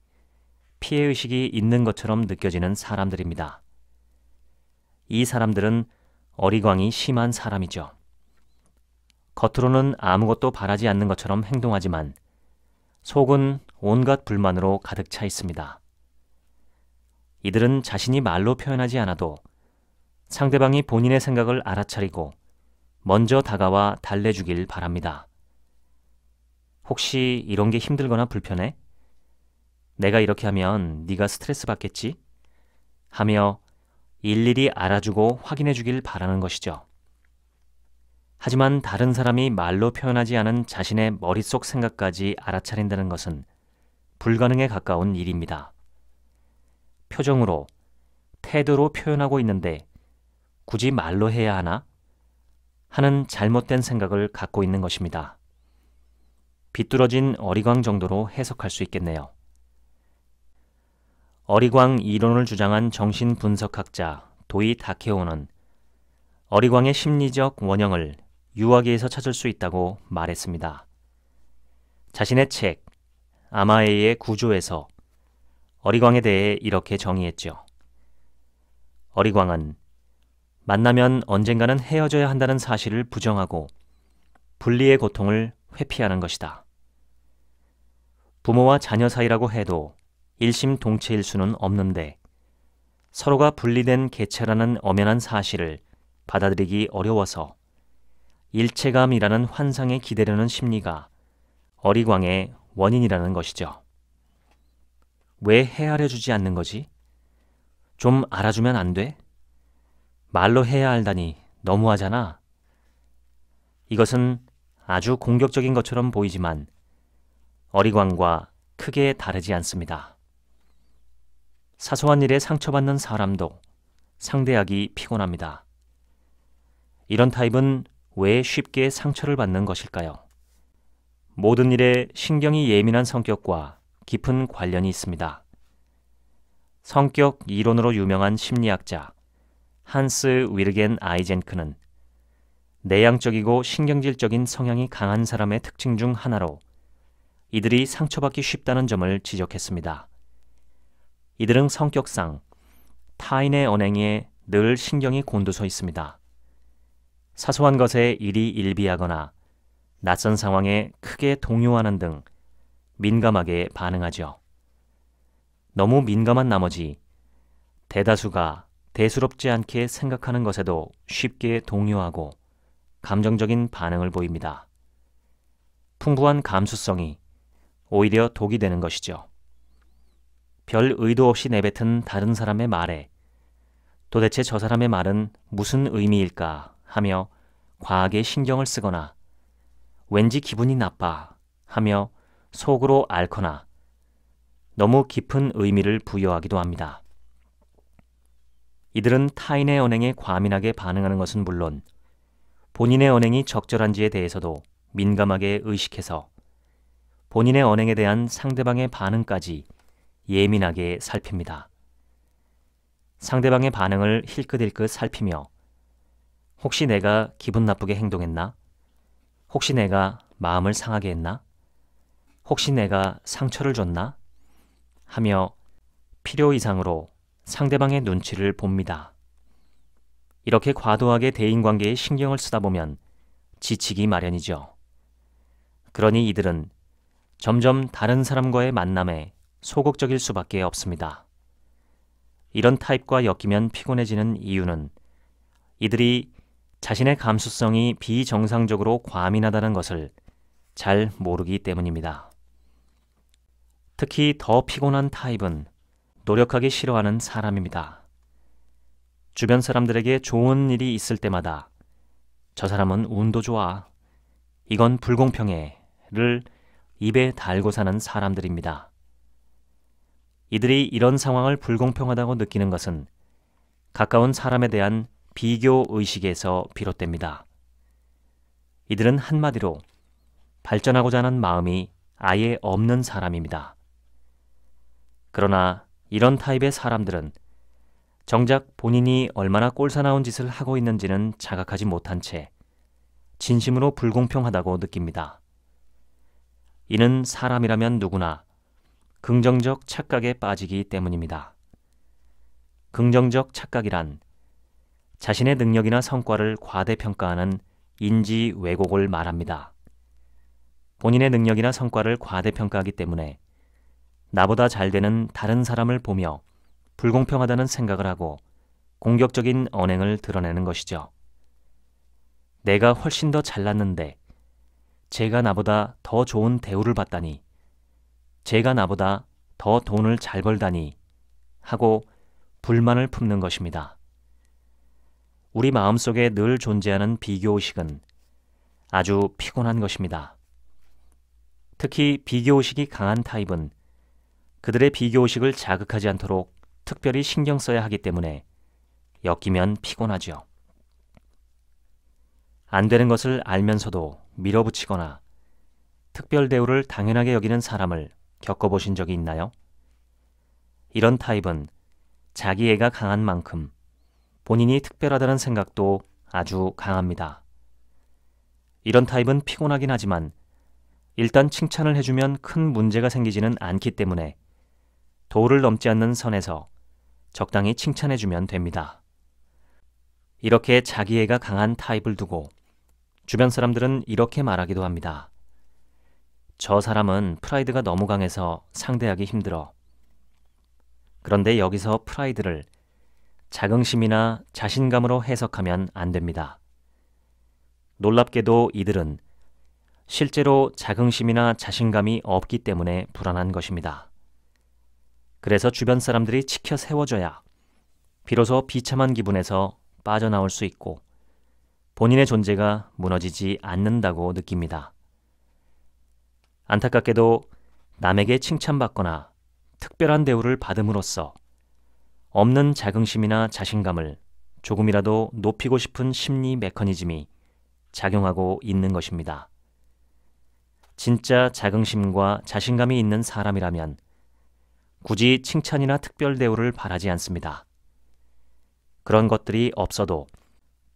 피해의식이 있는 것처럼 느껴지는 사람들입니다. 이 사람들은 어리광이 심한 사람이죠. 겉으로는 아무것도 바라지 않는 것처럼 행동하지만 속은 온갖 불만으로 가득 차 있습니다. 이들은 자신이 말로 표현하지 않아도 상대방이 본인의 생각을 알아차리고 먼저 다가와 달래주길 바랍니다. 혹시 이런 게 힘들거나 불편해? 내가 이렇게 하면 네가 스트레스 받겠지? 하며 일일이 알아주고 확인해 주길 바라는 것이죠. 하지만 다른 사람이 말로 표현하지 않은 자신의 머릿속 생각까지 알아차린다는 것은 불가능에 가까운 일입니다. 표정으로, 태도로 표현하고 있는데 굳이 말로 해야 하나? 하는 잘못된 생각을 갖고 있는 것입니다. 비뚤어진 어리광 정도로 해석할 수 있겠네요. 어리광 이론을 주장한 정신분석학자 도이 다케오는 어리광의 심리적 원형을 유아기에서 찾을 수 있다고 말했습니다. 자신의 책 아마에의 구조에서 어리광에 대해 이렇게 정의했죠. 어리광은 만나면 언젠가는 헤어져야 한다는 사실을 부정하고 분리의 고통을 회피하는 것이다. 부모와 자녀 사이라고 해도 일심동체일 수는 없는데 서로가 분리된 개체라는 엄연한 사실을 받아들이기 어려워서 일체감이라는 환상에 기대려는 심리가 어리광의 원인이라는 것이죠. 왜 헤아려 주지 않는 거지? 좀 알아주면 안 돼? 말로 해야 알다니 너무하잖아. 이것은 아주 공격적인 것처럼 보이지만 어리광과 크게 다르지 않습니다. 사소한 일에 상처받는 사람도 상대하기 피곤합니다. 이런 타입은 왜 쉽게 상처를 받는 것일까요? 모든 일에 신경이 예민한 성격과 깊은 관련이 있습니다. 성격 이론으로 유명한 심리학자 한스 위르겐 아이젠크는 내향적이고 신경질적인 성향이 강한 사람의 특징 중 하나로 이들이 상처받기 쉽다는 점을 지적했습니다. 이들은 성격상 타인의 언행에 늘 신경이 곤두서 있습니다. 사소한 것에 일이 일비하거나 낯선 상황에 크게 동요하는 등 민감하게 반응하죠. 너무 민감한 나머지 대다수가 대수롭지 않게 생각하는 것에도 쉽게 동요하고 감정적인 반응을 보입니다. 풍부한 감수성이 오히려 독이 되는 것이죠. 별 의도 없이 내뱉은 다른 사람의 말에 도대체 저 사람의 말은 무슨 의미일까 하며 과하게 신경을 쓰거나 왠지 기분이 나빠 하며 속으로 앓거나 너무 깊은 의미를 부여하기도 합니다. 이들은 타인의 언행에 과민하게 반응하는 것은 물론 본인의 언행이 적절한지에 대해서도 민감하게 의식해서 본인의 언행에 대한 상대방의 반응까지 예민하게 살핍니다. 상대방의 반응을 힐끗힐끗 살피며 혹시 내가 기분 나쁘게 행동했나? 혹시 내가 마음을 상하게 했나? 혹시 내가 상처를 줬나? 하며 필요 이상으로 상대방의 눈치를 봅니다. 이렇게 과도하게 대인관계에 신경을 쓰다 보면 지치기 마련이죠. 그러니 이들은 점점 다른 사람과의 만남에 소극적일 수밖에 없습니다. 이런 타입과 엮이면 피곤해지는 이유는 이들이 자신의 감수성이 비정상적으로 과민하다는 것을 잘 모르기 때문입니다. 특히 더 피곤한 타입은 노력하기 싫어하는 사람입니다. 주변 사람들에게 좋은 일이 있을 때마다 저 사람은 운도 좋아, 이건 불공평해를 입에 달고 사는 사람들입니다. 이들이 이런 상황을 불공평하다고 느끼는 것은 가까운 사람에 대한 비교 의식에서 비롯됩니다. 이들은 한마디로 발전하고자 하는 마음이 아예 없는 사람입니다. 그러나 이런 타입의 사람들은 정작 본인이 얼마나 꼴사나운 짓을 하고 있는지는 자각하지 못한 채 진심으로 불공평하다고 느낍니다. 이는 사람이라면 누구나 긍정적 착각에 빠지기 때문입니다. 긍정적 착각이란 자신의 능력이나 성과를 과대평가하는 인지 왜곡을 말합니다. 본인의 능력이나 성과를 과대평가하기 때문에 나보다 잘 되는 다른 사람을 보며 불공평하다는 생각을 하고 공격적인 언행을 드러내는 것이죠. 내가 훨씬 더 잘났는데 제가 나보다 더 좋은 대우를 받다니, 제가 나보다 더 돈을 잘 벌다니 하고 불만을 품는 것입니다. 우리 마음속에 늘 존재하는 비교의식은 아주 피곤한 것입니다. 특히 비교의식이 강한 타입은 그들의 비교의식을 자극하지 않도록 특별히 신경 써야 하기 때문에 엮이면 피곤하죠. 안 되는 것을 알면서도 밀어붙이거나 특별 대우를 당연하게 여기는 사람을 겪어보신 적이 있나요? 이런 타입은 자기애가 강한 만큼 본인이 특별하다는 생각도 아주 강합니다. 이런 타입은 피곤하긴 하지만 일단 칭찬을 해주면 큰 문제가 생기지는 않기 때문에 도를 넘지 않는 선에서 적당히 칭찬해주면 됩니다. 이렇게 자기애가 강한 타입을 두고 주변 사람들은 이렇게 말하기도 합니다. 저 사람은 프라이드가 너무 강해서 상대하기 힘들어. 그런데 여기서 프라이드를 자긍심이나 자신감으로 해석하면 안 됩니다. 놀랍게도 이들은 실제로 자긍심이나 자신감이 없기 때문에 불안한 것입니다. 그래서 주변 사람들이 치켜 세워줘야 비로소 비참한 기분에서 빠져나올 수 있고 본인의 존재가 무너지지 않는다고 느낍니다. 안타깝게도 남에게 칭찬받거나 특별한 대우를 받음으로써 없는 자긍심이나 자신감을 조금이라도 높이고 싶은 심리 메커니즘이 작용하고 있는 것입니다. 진짜 자긍심과 자신감이 있는 사람이라면 굳이 칭찬이나 특별 대우를 바라지 않습니다. 그런 것들이 없어도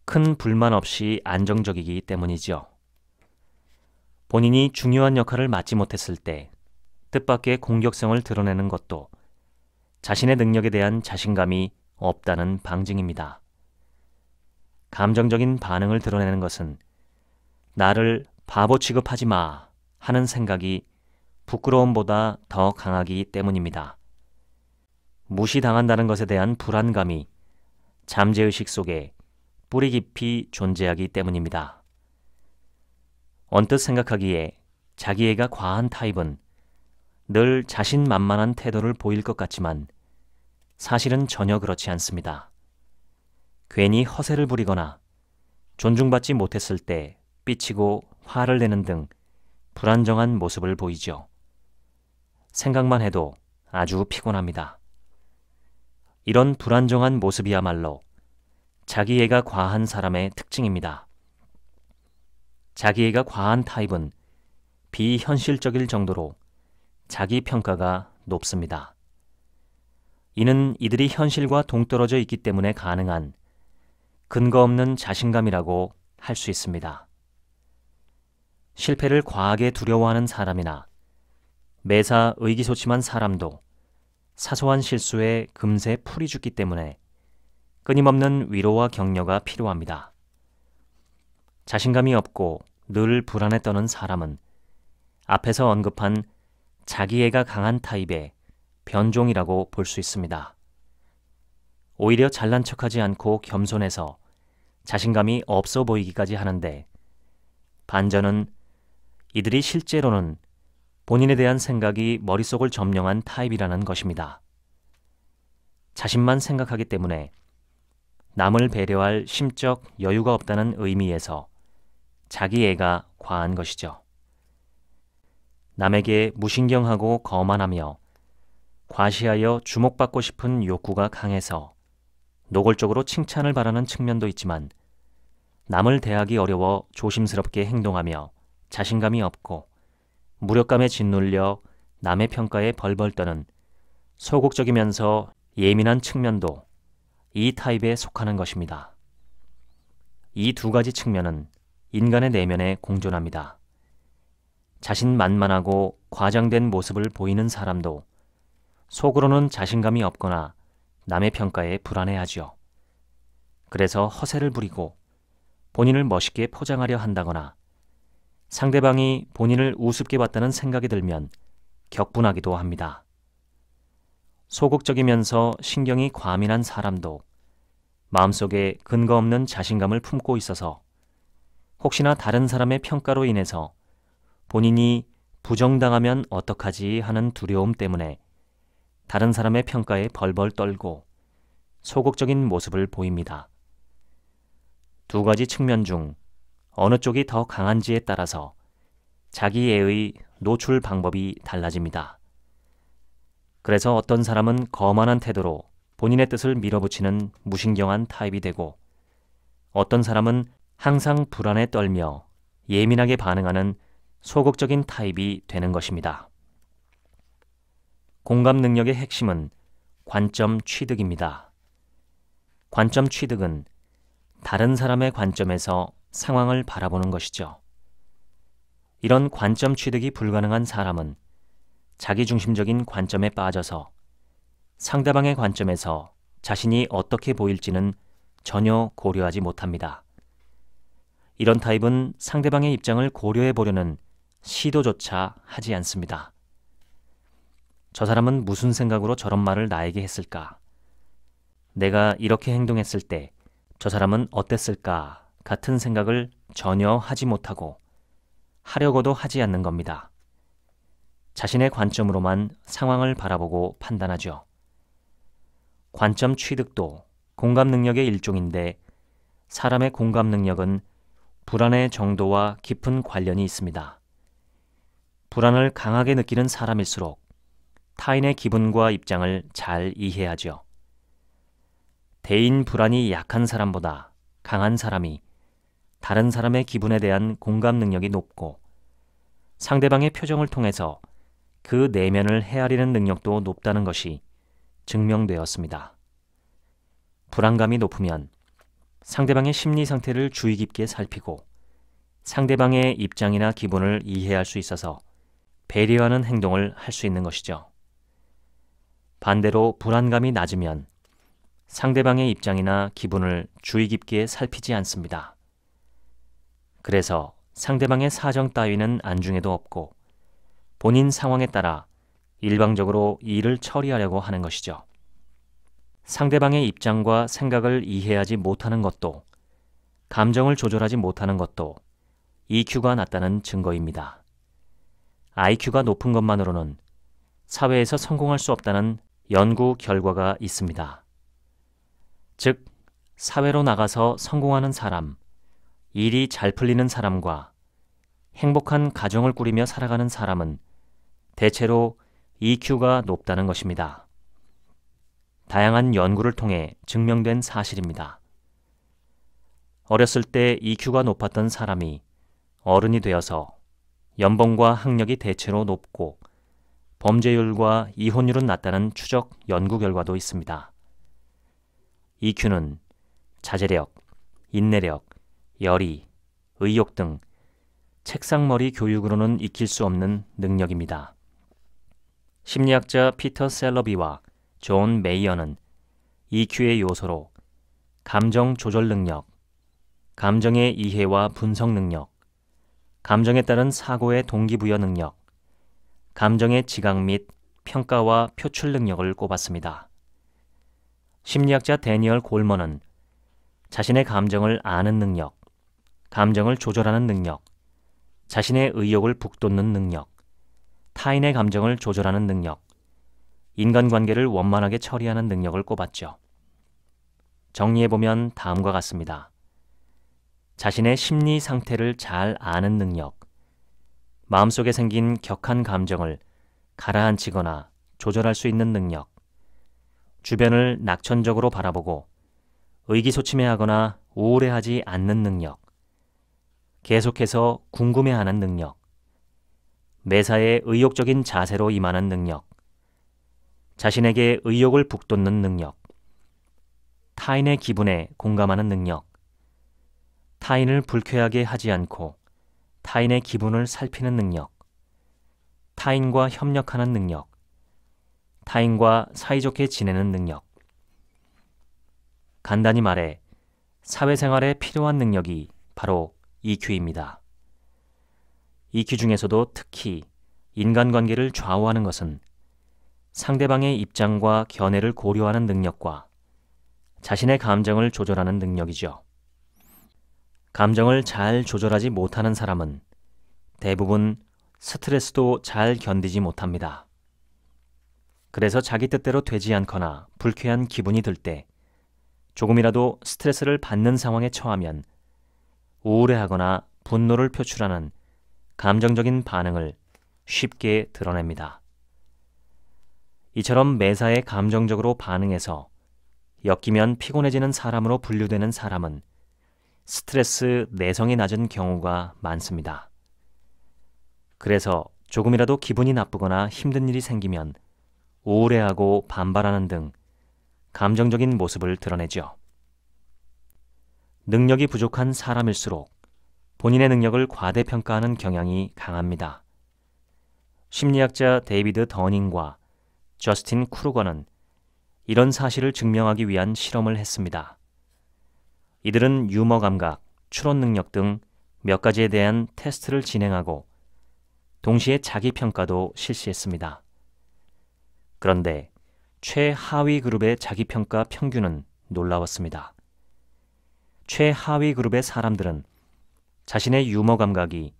큰 불만 없이 안정적이기 때문이죠. 본인이 중요한 역할을 맡지 못했을 때 뜻밖의 공격성을 드러내는 것도 자신의 능력에 대한 자신감이 없다는 방증입니다. 감정적인 반응을 드러내는 것은 나를 바보 취급하지 마 하는 생각이 부끄러움보다 더 강하기 때문입니다. 무시당한다는 것에 대한 불안감이 잠재의식 속에 뿌리 깊이 존재하기 때문입니다. 언뜻 생각하기에 자기애가 과한 타입은 늘 자신만만한 태도를 보일 것 같지만 사실은 전혀 그렇지 않습니다. 괜히 허세를 부리거나 존중받지 못했을 때 삐치고 화를 내는 등 불안정한 모습을 보이죠. 생각만 해도 아주 피곤합니다. 이런 불안정한 모습이야말로 자기애가 과한 사람의 특징입니다. 자기애가 과한 타입은 비현실적일 정도로 자기 평가가 높습니다. 이는 이들이 현실과 동떨어져 있기 때문에 가능한 근거 없는 자신감이라고 할 수 있습니다. 실패를 과하게 두려워하는 사람이나 매사 의기소침한 사람도 사소한 실수에 금세 풀이 죽기 때문에 끊임없는 위로와 격려가 필요합니다. 자신감이 없고 늘 불안에 떠는 사람은 앞에서 언급한 자기애가 강한 타입의 변종이라고 볼 수 있습니다. 오히려 잘난 척하지 않고 겸손해서 자신감이 없어 보이기까지 하는데 반전은 이들이 실제로는 본인에 대한 생각이 머릿속을 점령한 타입이라는 것입니다. 자신만 생각하기 때문에 남을 배려할 심적 여유가 없다는 의미에서 자기애가 과한 것이죠. 남에게 무신경하고 거만하며 과시하여 주목받고 싶은 욕구가 강해서 노골적으로 칭찬을 바라는 측면도 있지만 남을 대하기 어려워 조심스럽게 행동하며 자신감이 없고 무력감에 짓눌려 남의 평가에 벌벌 떠는 소극적이면서 예민한 측면도 이 타입에 속하는 것입니다. 이 두 가지 측면은 인간의 내면에 공존합니다. 자신만만하고 과장된 모습을 보이는 사람도 속으로는 자신감이 없거나 남의 평가에 불안해하죠. 그래서 허세를 부리고 본인을 멋있게 포장하려 한다거나 상대방이 본인을 우습게 봤다는 생각이 들면 격분하기도 합니다. 소극적이면서 신경이 과민한 사람도 마음속에 근거 없는 자신감을 품고 있어서 혹시나 다른 사람의 평가로 인해서 본인이 부정당하면 어떡하지 하는 두려움 때문에 다른 사람의 평가에 벌벌 떨고 소극적인 모습을 보입니다. 두 가지 측면 중 어느 쪽이 더 강한지에 따라서 자기애의 노출 방법이 달라집니다. 그래서 어떤 사람은 거만한 태도로 본인의 뜻을 밀어붙이는 무신경한 타입이 되고 어떤 사람은 항상 불안에 떨며 예민하게 반응하는 소극적인 타입이 되는 것입니다. 공감 능력의 핵심은 관점 취득입니다. 관점 취득은 다른 사람의 관점에서 상황을 바라보는 것이죠. 이런 관점 취득이 불가능한 사람은 자기중심적인 관점에 빠져서 상대방의 관점에서 자신이 어떻게 보일지는 전혀 고려하지 못합니다. 이런 타입은 상대방의 입장을 고려해 보려는 시도조차 하지 않습니다. 저 사람은 무슨 생각으로 저런 말을 나에게 했을까? 내가 이렇게 행동했을 때 저 사람은 어땠을까? 같은 생각을 전혀 하지 못하고 하려고도 하지 않는 겁니다. 자신의 관점으로만 상황을 바라보고 판단하죠. 관점 취득도 공감 능력의 일종인데 사람의 공감 능력은 불안의 정도와 깊은 관련이 있습니다. 불안을 강하게 느끼는 사람일수록 타인의 기분과 입장을 잘 이해하죠. 대인 불안이 약한 사람보다 강한 사람이 다른 사람의 기분에 대한 공감 능력이 높고 상대방의 표정을 통해서 그 내면을 헤아리는 능력도 높다는 것이 증명되었습니다. 불안감이 높으면 상대방의 심리 상태를 주의 깊게 살피고 상대방의 입장이나 기분을 이해할 수 있어서 배려하는 행동을 할 수 있는 것이죠. 반대로 불안감이 낮으면 상대방의 입장이나 기분을 주의 깊게 살피지 않습니다. 그래서 상대방의 사정 따위는 안중에도 없고 본인 상황에 따라 일방적으로 일을 처리하려고 하는 것이죠. 상대방의 입장과 생각을 이해하지 못하는 것도, 감정을 조절하지 못하는 것도 EQ가 낮다는 증거입니다. IQ가 높은 것만으로는 사회에서 성공할 수 없다는 연구 결과가 있습니다. 즉, 사회로 나가서 성공하는 사람, 일이 잘 풀리는 사람과 행복한 가정을 꾸리며 살아가는 사람은 대체로 EQ가 높다는 것입니다. 다양한 연구를 통해 증명된 사실입니다. 어렸을 때 EQ가 높았던 사람이 어른이 되어서 연봉과 학력이 대체로 높고 범죄율과 이혼율은 낮다는 추적 연구 결과도 있습니다. EQ는 자제력, 인내력, 열의, 의욕 등 책상머리 교육으로는 익힐 수 없는 능력입니다. 심리학자 피터 셀러비와 존 메이어는 EQ의 요소로 감정 조절 능력, 감정의 이해와 분석 능력, 감정에 따른 사고의 동기부여 능력, 감정의 지각 및 평가와 표출 능력을 꼽았습니다. 심리학자 데니얼 골먼은 자신의 감정을 아는 능력, 감정을 조절하는 능력, 자신의 의욕을 북돋는 능력, 타인의 감정을 조절하는 능력, 인간관계를 원만하게 처리하는 능력을 꼽았죠. 정리해보면 다음과 같습니다. 자신의 심리 상태를 잘 아는 능력, 마음속에 생긴 격한 감정을 가라앉히거나 조절할 수 있는 능력, 주변을 낙천적으로 바라보고 의기소침해하거나 우울해하지 않는 능력, 계속해서 궁금해하는 능력, 매사에 의욕적인 자세로 임하는 능력, 자신에게 의욕을 북돋는 능력, 타인의 기분에 공감하는 능력, 타인을 불쾌하게 하지 않고 타인의 기분을 살피는 능력, 타인과 협력하는 능력, 타인과 사이좋게 지내는 능력. 간단히 말해 사회생활에 필요한 능력이 바로 EQ입니다. EQ 중에서도 특히 인간관계를 좌우하는 것은 상대방의 입장과 견해를 고려하는 능력과 자신의 감정을 조절하는 능력이죠. 감정을 잘 조절하지 못하는 사람은 대부분 스트레스도 잘 견디지 못합니다. 그래서 자기 뜻대로 되지 않거나 불쾌한 기분이 들 때 조금이라도 스트레스를 받는 상황에 처하면 우울해하거나 분노를 표출하는 감정적인 반응을 쉽게 드러냅니다. 이처럼 매사에 감정적으로 반응해서 엮이면 피곤해지는 사람으로 분류되는 사람은 스트레스 내성이 낮은 경우가 많습니다. 그래서 조금이라도 기분이 나쁘거나 힘든 일이 생기면 우울해하고 반발하는 등 감정적인 모습을 드러내죠. 능력이 부족한 사람일수록 본인의 능력을 과대평가하는 경향이 강합니다. 심리학자 데이비드 더닝과 저스틴 크루거는 이런 사실을 증명하기 위한 실험을 했습니다. 이들은 유머 감각, 추론 능력 등 몇 가지에 대한 테스트를 진행하고 동시에 자기 평가도 실시했습니다. 그런데 최하위 그룹의 자기 평가 평균은 놀라웠습니다. 최하위 그룹의 사람들은 자신의 유머 감각이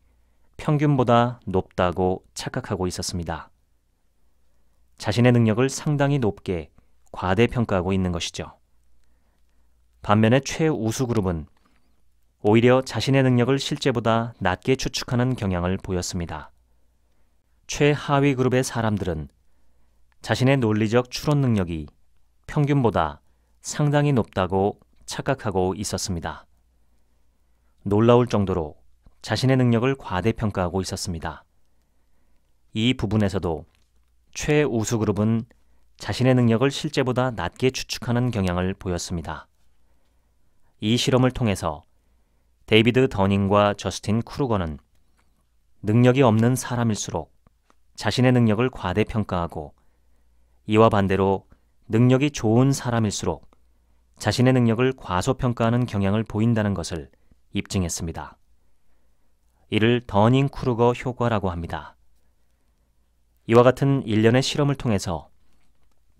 평균보다 높다고 착각하고 있었습니다. 자신의 능력을 상당히 높게 과대평가하고 있는 것이죠. 반면에 최우수 그룹은 오히려 자신의 능력을 실제보다 낮게 추측하는 경향을 보였습니다. 최하위 그룹의 사람들은 자신의 논리적 추론 능력이 평균보다 상당히 높다고 착각하고 있었습니다. 놀라울 정도로 자신의 능력을 과대평가하고 있었습니다. 이 부분에서도 최우수 그룹은 자신의 능력을 실제보다 낮게 추측하는 경향을 보였습니다. 이 실험을 통해서 데이비드 더닝과 저스틴 크루거는 능력이 없는 사람일수록 자신의 능력을 과대평가하고 이와 반대로 능력이 좋은 사람일수록 자신의 능력을 과소평가하는 경향을 보인다는 것을 입증했습니다. 이를 더닝-크루거 효과라고 합니다. 이와 같은 일련의 실험을 통해서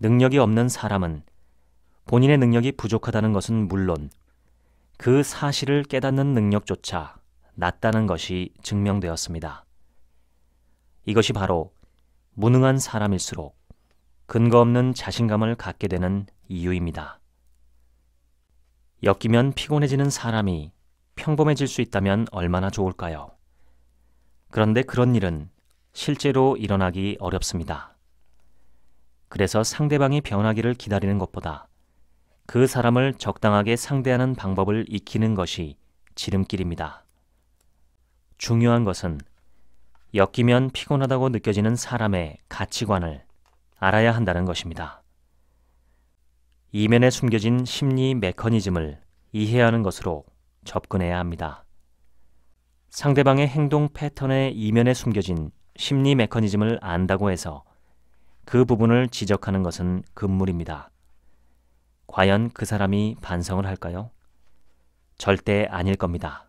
능력이 없는 사람은 본인의 능력이 부족하다는 것은 물론 그 사실을 깨닫는 능력조차 낮다는 것이 증명되었습니다. 이것이 바로 무능한 사람일수록 근거 없는 자신감을 갖게 되는 이유입니다. 엮이면 피곤해지는 사람이 평범해질 수 있다면 얼마나 좋을까요? 그런데 그런 일은 실제로 일어나기 어렵습니다. 그래서 상대방이 변하기를 기다리는 것보다 그 사람을 적당하게 상대하는 방법을 익히는 것이 지름길입니다. 중요한 것은 엮이면 피곤하다고 느껴지는 사람의 가치관을 알아야 한다는 것입니다. 이면에 숨겨진 심리 메커니즘을 이해하는 것으로 접근해야 합니다. 상대방의 행동 패턴의 이면에 숨겨진 심리 메커니즘을 안다고 해서 그 부분을 지적하는 것은 금물입니다. 과연 그 사람이 반성을 할까요? 절대 아닐 겁니다.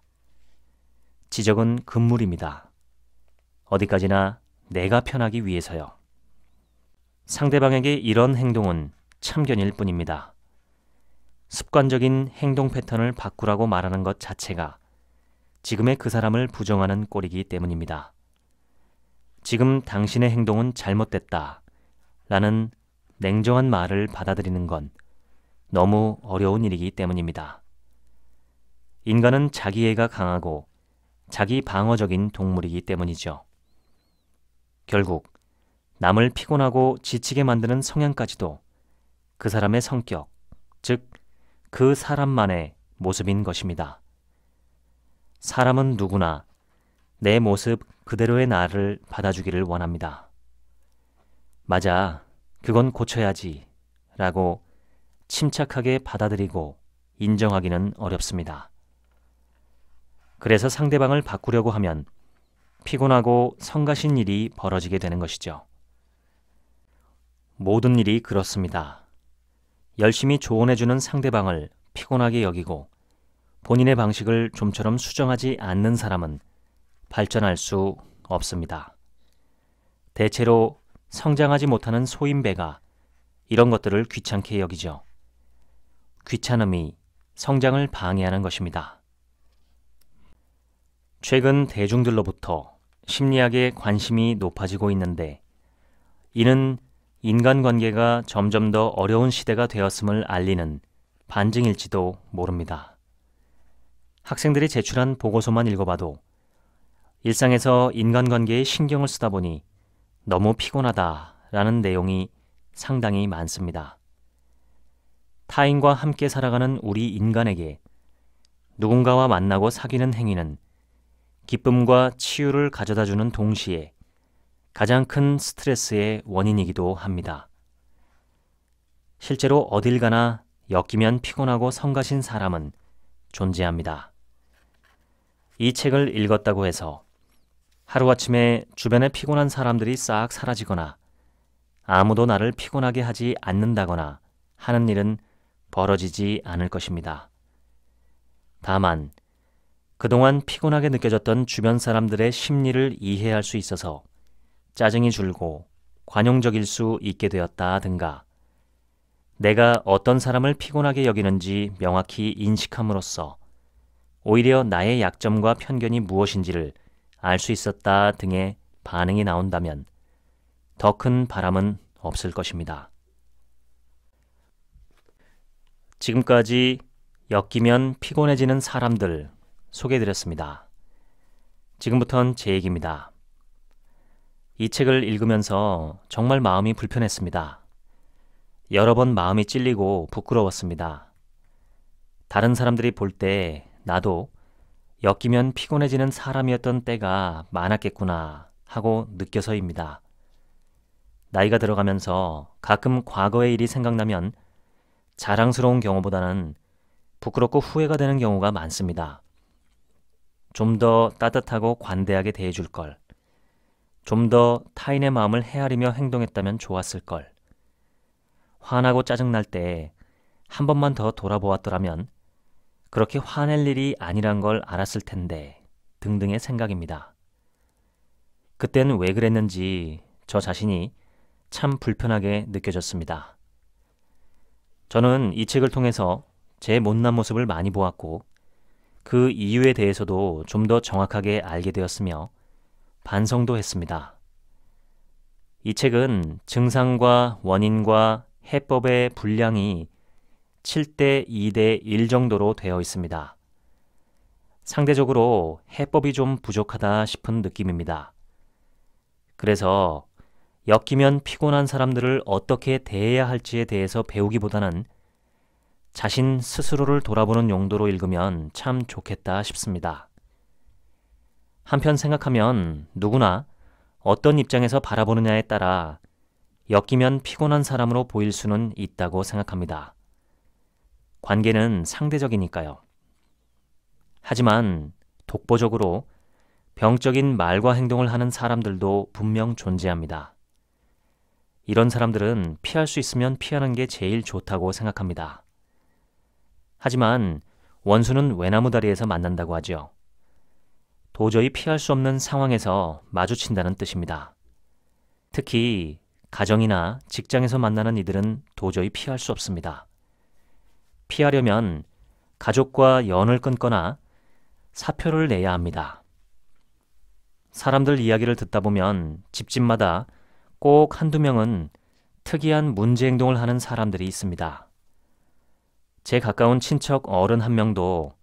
지적은 금물입니다. 어디까지나 내가 편하기 위해서요. 상대방에게 이런 행동은 참견일 뿐입니다. 습관적인 행동 패턴을 바꾸라고 말하는 것 자체가 지금의 그 사람을 부정하는 꼴이기 때문입니다. 지금 당신의 행동은 잘못됐다 라는 냉정한 말을 받아들이는 건 너무 어려운 일이기 때문입니다. 인간은 자기애가 강하고 자기 방어적인 동물이기 때문이죠. 결국 남을 피곤하고 지치게 만드는 성향까지도 그 사람의 성격, 즉 그 사람만의 모습인 것입니다. 사람은 누구나 내 모습 그대로의 나를 받아주기를 원합니다. 맞아, 그건 고쳐야지 라고 침착하게 받아들이고 인정하기는 어렵습니다. 그래서 상대방을 바꾸려고 하면 피곤하고 성가신 일이 벌어지게 되는 것이죠. 모든 일이 그렇습니다. 열심히 조언해주는 상대방을 피곤하게 여기고 본인의 방식을 좀처럼 수정하지 않는 사람은 발전할 수 없습니다. 대체로 성장하지 못하는 소인배가 이런 것들을 귀찮게 여기죠. 귀찮음이 성장을 방해하는 것입니다. 최근 대중들로부터 심리학에 관심이 높아지고 있는데 이는 인간관계가 점점 더 어려운 시대가 되었음을 알리는 반증일지도 모릅니다. 학생들이 제출한 보고서만 읽어봐도 일상에서 인간관계에 신경을 쓰다 보니 너무 피곤하다라는 내용이 상당히 많습니다. 타인과 함께 살아가는 우리 인간에게 누군가와 만나고 사귀는 행위는 기쁨과 치유를 가져다주는 동시에 가장 큰 스트레스의 원인이기도 합니다. 실제로 어딜 가나 엮이면 피곤하고 성가신 사람은 존재합니다. 이 책을 읽었다고 해서 하루아침에 주변에 피곤한 사람들이 싹 사라지거나 아무도 나를 피곤하게 하지 않는다거나 하는 일은 벌어지지 않을 것입니다. 다만 그동안 피곤하게 느껴졌던 주변 사람들의 심리를 이해할 수 있어서 짜증이 줄고 관용적일 수 있게 되었다든가 내가 어떤 사람을 피곤하게 여기는지 명확히 인식함으로써 오히려 나의 약점과 편견이 무엇인지를 알 수 있었다 등의 반응이 나온다면 더 큰 바람은 없을 것입니다. 지금까지 엮이면 피곤해지는 사람들 소개해드렸습니다. 지금부턴 제 얘기입니다. 이 책을 읽으면서 정말 마음이 불편했습니다. 여러 번 마음이 찔리고 부끄러웠습니다. 다른 사람들이 볼 때 나도 엮이면 피곤해지는 사람이었던 때가 많았겠구나 하고 느껴서입니다. 나이가 들어가면서 가끔 과거의 일이 생각나면 자랑스러운 경우보다는 부끄럽고 후회가 되는 경우가 많습니다. 좀 더 따뜻하고 관대하게 대해줄 걸. 좀 더 타인의 마음을 헤아리며 행동했다면 좋았을 걸. 화나고 짜증날 때 한 번만 더 돌아보았더라면 그렇게 화낼 일이 아니란 걸 알았을 텐데 등등의 생각입니다. 그땐 왜 그랬는지 저 자신이 참 불편하게 느껴졌습니다. 저는 이 책을 통해서 제 못난 모습을 많이 보았고 그 이유에 대해서도 좀 더 정확하게 알게 되었으며 반성도 했습니다. 이 책은 증상과 원인과 해법의 분량이 7대 2대 1 정도로 되어 있습니다. 상대적으로 해법이 좀 부족하다 싶은 느낌입니다. 그래서 엮이면 피곤한 사람들을 어떻게 대해야 할지에 대해서 배우기보다는 자신 스스로를 돌아보는 용도로 읽으면 참 좋겠다 싶습니다. 한편 생각하면 누구나 어떤 입장에서 바라보느냐에 따라 엮이면 피곤한 사람으로 보일 수는 있다고 생각합니다. 관계는 상대적이니까요. 하지만 독보적으로 병적인 말과 행동을 하는 사람들도 분명 존재합니다. 이런 사람들은 피할 수 있으면 피하는 게 제일 좋다고 생각합니다. 하지만 원수는 외나무다리에서 만난다고 하죠. 도저히 피할 수 없는 상황에서 마주친다는 뜻입니다. 특히 가정이나 직장에서 만나는 이들은 도저히 피할 수 없습니다. 피하려면 가족과 연을 끊거나 사표를 내야 합니다. 사람들 이야기를 듣다 보면 집집마다 꼭 한두 명은 특이한 문제 행동을 하는 사람들이 있습니다. 제 가까운 친척 어른 한 명도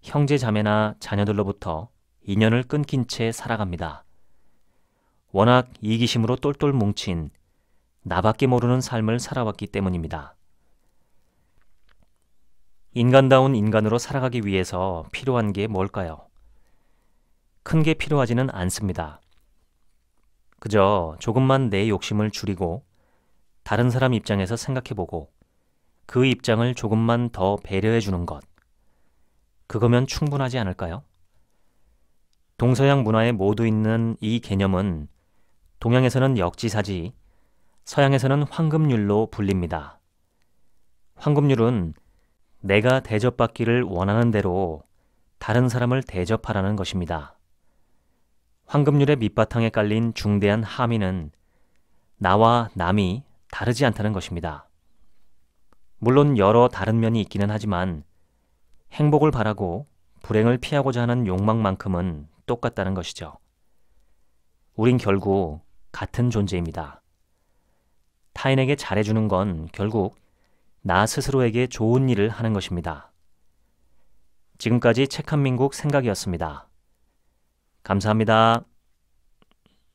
형제 자매나 자녀들로부터 인연을 끊긴 채 살아갑니다. 워낙 이기심으로 똘똘 뭉친 나밖에 모르는 삶을 살아왔기 때문입니다. 인간다운 인간으로 살아가기 위해서 필요한 게 뭘까요? 큰 게 필요하지는 않습니다. 그저 조금만 내 욕심을 줄이고 다른 사람 입장에서 생각해보고 그 입장을 조금만 더 배려해주는 것. 그거면 충분하지 않을까요? 동서양 문화에 모두 있는 이 개념은 동양에서는 역지사지, 서양에서는 황금률로 불립니다. 황금률은 내가 대접받기를 원하는 대로 다른 사람을 대접하라는 것입니다. 황금률의 밑바탕에 깔린 중대한 함의는 나와 남이 다르지 않다는 것입니다. 물론 여러 다른 면이 있기는 하지만 행복을 바라고 불행을 피하고자 하는 욕망만큼은 똑같다는 것이죠. 우린 결국 같은 존재입니다. 타인에게 잘해주는 건 결국 나 스스로에게 좋은 일을 하는 것입니다. 지금까지 책 한 민국 생각이었습니다. 감사합니다.